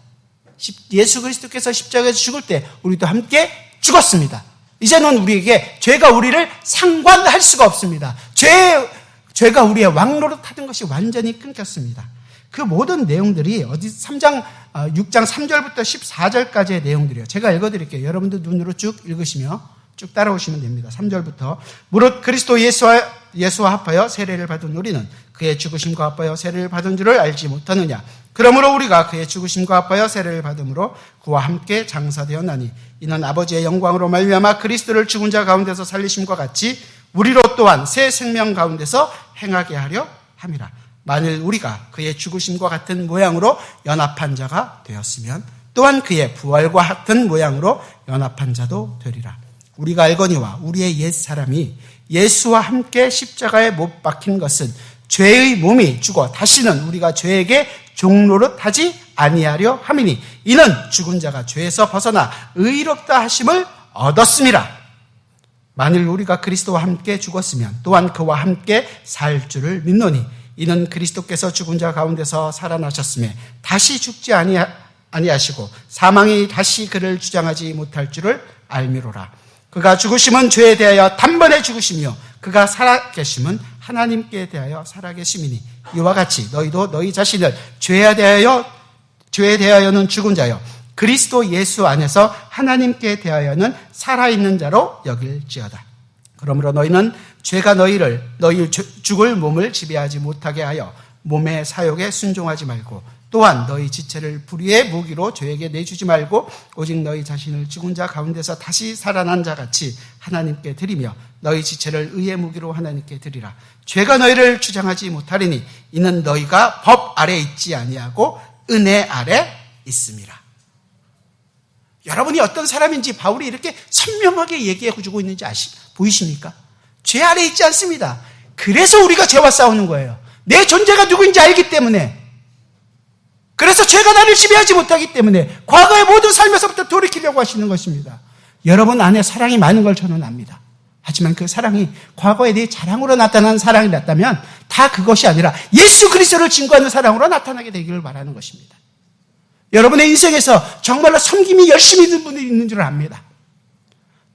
C: 예수 그리스도께서 십자가에서 죽을 때 우리도 함께 죽었습니다. 이제는 우리에게 죄가 우리를 상관할 수가 없습니다. 죄가 우리의 왕노릇 하던 것이 완전히 끊겼습니다. 그 모든 내용들이 6장 3절부터 14절까지의 내용들이에요. 제가 읽어드릴게요. 여러분들 눈으로 쭉 읽으시며 쭉 따라오시면 됩니다. 3절부터 무릇 그리스도 예수와 합하여 세례를 받은 우리는 그의 죽으심과 합하여 세례를 받은 줄을 알지 못하느냐. 그러므로 우리가 그의 죽으심과 합하여 세례를 받음으로 그와 함께 장사되었나니 이는 아버지의 영광으로 말미암아 그리스도를 죽은 자 가운데서 살리심과 같이 우리로 또한 새 생명 가운데서 행하게 하려 함이라. 만일 우리가 그의 죽으심과 같은 모양으로 연합한 자가 되었으면 또한 그의 부활과 같은 모양으로 연합한 자도 되리라. 우리가 알거니와 우리의 옛사람이 예수와 함께 십자가에 못 박힌 것은 죄의 몸이 죽어 다시는 우리가 죄에게 종노릇 하지 아니하려 함이니 이는 죽은 자가 죄에서 벗어나 의롭다 하심을 얻었음이라. 만일 우리가 그리스도와 함께 죽었으면 또한 그와 함께 살 줄을 믿노니 이는 그리스도께서 죽은 자 가운데서 살아나셨음에 다시 죽지 아니하시고 사망이 다시 그를 주장하지 못할 줄을 알미로라. 그가 죽으심은 죄에 대하여 단번에 죽으시며 그가 살아계심은 하나님께 대하여 살아계심이니 이와 같이 너희도 너희 자신을 죄에 대하여는 죽은 자요 그리스도 예수 안에서 하나님께 대하여는 살아있는 자로 여길지어다. 그러므로 너희는 죄가 너희 죽을 몸을 지배하지 못하게 하여 몸의 사욕에 순종하지 말고 또한 너희 지체를 불의의 무기로 죄에게 내주지 말고 오직 너희 자신을 죽은 자 가운데서 다시 살아난 자같이 하나님께 드리며 너희 지체를 의의 무기로 하나님께 드리라. 죄가 너희를 주장하지 못하리니 이는 너희가 법 아래 있지 아니하고 은혜 아래 있음이라. 여러분이 어떤 사람인지 바울이 이렇게 선명하게 얘기해주고 있는지 보이십니까? 죄 아래 있지 않습니다. 그래서 우리가 죄와 싸우는 거예요. 내 존재가 누구인지 알기 때문에. 그래서 죄가 나를 지배하지 못하기 때문에 과거의 모든 삶에서부터 돌이키려고 하시는 것입니다. 여러분 안에 사랑이 많은 걸 저는 압니다. 하지만 그 사랑이 과거에 네 자랑으로 나타난 사랑이었다면 다 그것이 아니라 예수 그리스도를 증거하는 사랑으로 나타나게 되기를 바라는 것입니다. 여러분의 인생에서 정말로 섬김이 열심히 든 분들이 있는 줄 압니다.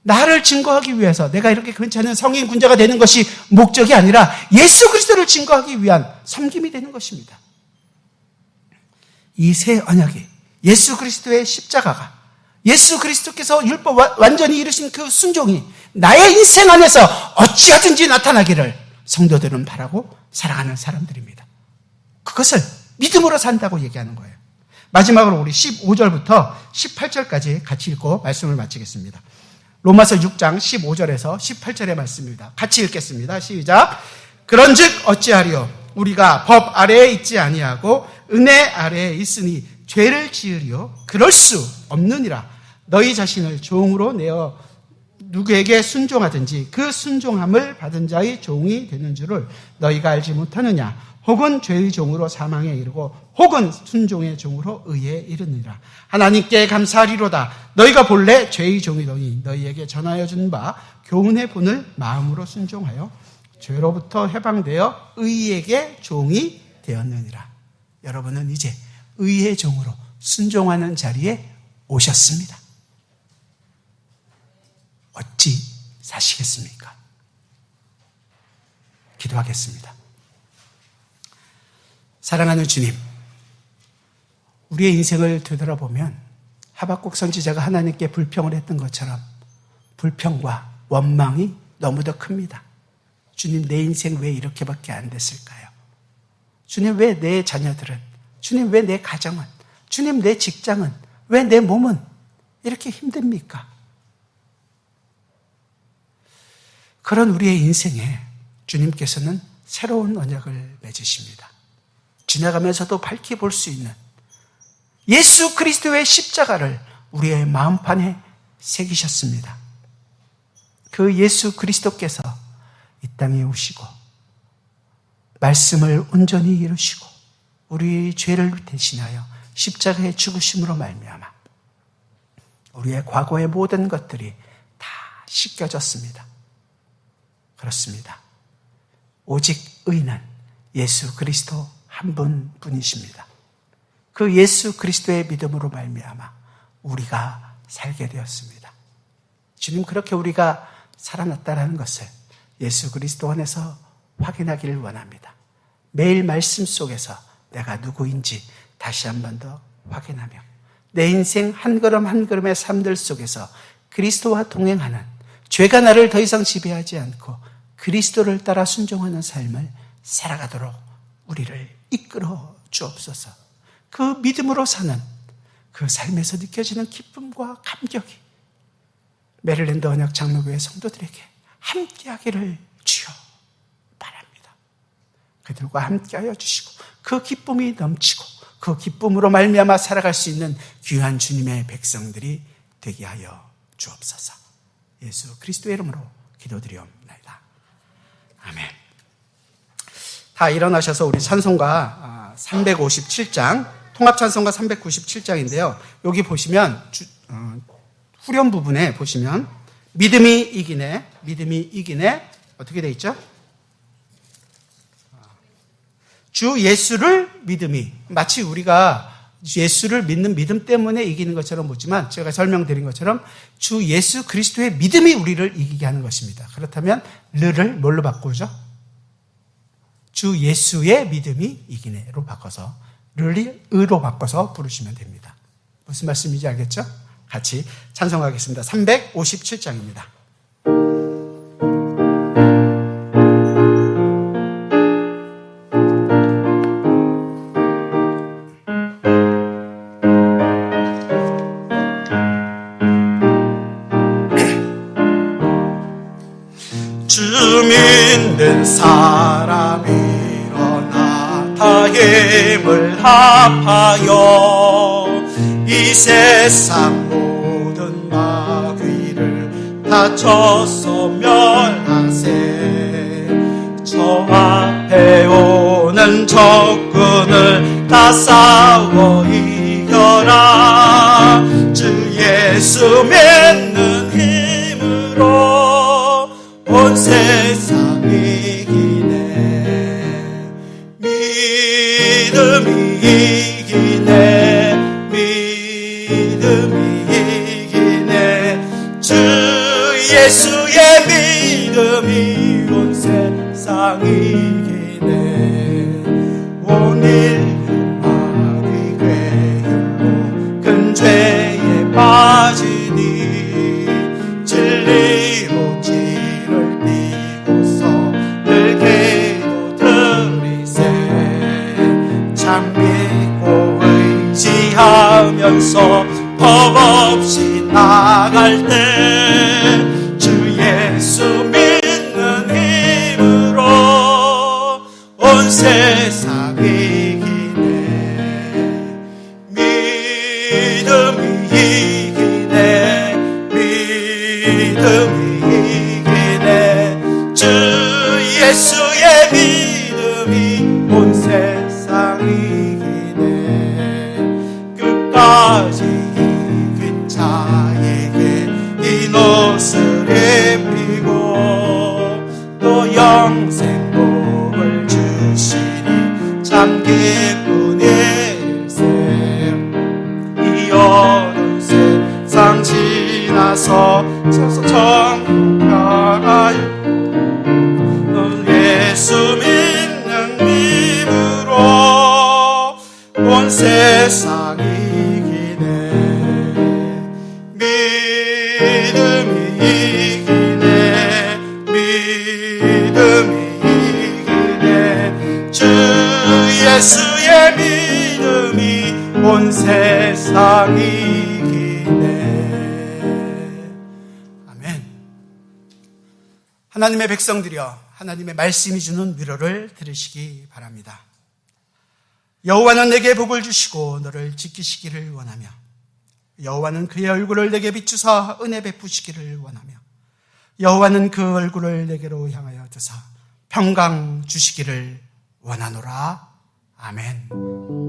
C: 나를 증거하기 위해서 내가 이렇게 괜찮은 성인 군자가 되는 것이 목적이 아니라 예수 그리스도를 증거하기 위한 섬김이 되는 것입니다. 이 새 언약이 예수 그리스도의 십자가가 예수 그리스도께서 율법 완전히 이루신 그 순종이 나의 인생 안에서 어찌하든지 나타나기를 성도들은 바라고 사랑하는 사람들입니다. 그것을 믿음으로 산다고 얘기하는 거예요. 마지막으로 우리 15절부터 18절까지 같이 읽고 말씀을 마치겠습니다. 로마서 6장 15절에서 18절의 말씀입니다. 같이 읽겠습니다. 시작. 그런즉 어찌하리요? 우리가 법 아래에 있지 아니하고 은혜 아래에 있으니 죄를 지으리요? 그럴 수 없느니라. 너희 자신을 종으로 내어 누구에게 순종하든지 그 순종함을 받은 자의 종이 되는 줄을 너희가 알지 못하느냐? 혹은 죄의 종으로 사망에 이르고 혹은 순종의 종으로 의에 이르느니라. 하나님께 감사하리로다. 너희가 본래 죄의 종이더니 너희에게 전하여 준 바 교훈의 본을 마음으로 순종하여 죄로부터 해방되어 의에게 종이 되었느니라. 여러분은 이제 의의 종으로 순종하는 자리에 오셨습니다. 어찌 사시겠습니까? 기도하겠습니다. 사랑하는 주님, 우리의 인생을 되돌아보면 하박국 선지자가 하나님께 불평을 했던 것처럼 불평과 원망이 너무도 큽니다. 주님, 내 인생 왜 이렇게밖에 안 됐을까요? 주님, 왜 내 자녀들은, 주님, 왜 내 가정은, 주님, 내 직장은, 왜 내 몸은 이렇게 힘듭니까? 그런 우리의 인생에 주님께서는 새로운 언약을 맺으십니다. 지나가면서도 밝히 볼 수 있는 예수 그리스도의 십자가를 우리의 마음판에 새기셨습니다. 그 예수 그리스도께서 이 땅에 오시고 말씀을 온전히 이루시고 우리 죄를 대신하여 십자가의 죽으심으로 말미암아 우리의 과거의 모든 것들이 다 씻겨졌습니다. 그렇습니다. 오직 의는 예수 그리스도 한 분뿐이십니다. 그 예수 그리스도의 믿음으로 말미암아 우리가 살게 되었습니다. 주님, 그렇게 우리가 살아났다는 것을 예수 그리스도 안에서 확인하기를 원합니다. 매일 말씀 속에서 내가 누구인지 다시 한 번 더 확인하며 내 인생 한 걸음 한 걸음의 삶들 속에서 그리스도와 동행하는, 죄가 나를 더 이상 지배하지 않고 그리스도를 따라 순종하는 삶을 살아가도록 우리를 이끌어 주옵소서. 그 믿음으로 사는 그 삶에서 느껴지는 기쁨과 감격이 메릴랜드 언약 장로교회 성도들에게 함께하기를 주여 바랍니다. 그들과 함께하여 주시고 그 기쁨이 넘치고 그 기쁨으로 말미암아 살아갈 수 있는 귀한 주님의 백성들이 되게 하여 주옵소서. 예수 그리스도의 이름으로 기도드리옵나이다. 아멘. 다 일어나셔서 우리 찬송가 357장, 통합찬송가 397장인데요. 여기 보시면 후렴 부분에 보시면 믿음이 이기네 어떻게 돼 있죠? 주 예수를 믿음이, 마치 우리가 예수를 믿는 믿음 때문에 이기는 것처럼 보지만 제가 설명드린 것처럼 주 예수 그리스도의 믿음이 우리를 이기게 하는 것입니다. 그렇다면 르를 뭘로 바꾸죠? 주 예수의 믿음이 이기네로 바꿔서 르를 의로 바꿔서 부르시면 됩니다. 무슨 말씀인지 알겠죠? 같이 찬송하겠습니다. 357장입니다.
B: 주 믿는 사람이 일어나 다 힘을 합하여 이 세상 모든 마귀를 다쳐서 멸하세. 저 앞에 오는 적군을 다 싸워 이겨라. 주 예수 믿는 힘으로 온 세상이 이기네. 믿음이 이기네. 믿음이 이기네. 주 예수의 믿음이 온 세상이 이기네. 온 인류 마귀 괴율로 큰 죄에 빠지니 진리로 찌를 띠고서 늘 기도드리세. 참 믿고 의지하면서 겁없이 나갈 때 주 예수 믿는 힘으로 온 세상 이기네. 믿음이 이기네. 믿음이 이기네. 주 예수의 믿음이 온 세상 이기네. 끝까지 이긴 자에게 흰 옷을 입히고 또 영생복을 주시니 참 기쁜 일세. 이 어두운 세상 지나서 천국 가라요. 예수 믿는 힘으로 온 세상 이기네. 믿음이 이기네. 믿음이 이기네. 주 예수의 믿음이 온 세상 이기네. 아멘. 하나님의 백성들이여, 하나님의 말씀이 주는 위로를 들으시기 바랍니다. 여호와는 내게 복을 주시고 너를 지키시기를 원하며, 여호와는 그의 얼굴을 내게 비추사 은혜 베푸시기를 원하며, 여호와는 그 얼굴을 내게로 향하여 드사 평강 주시기를 원하노라. 아멘.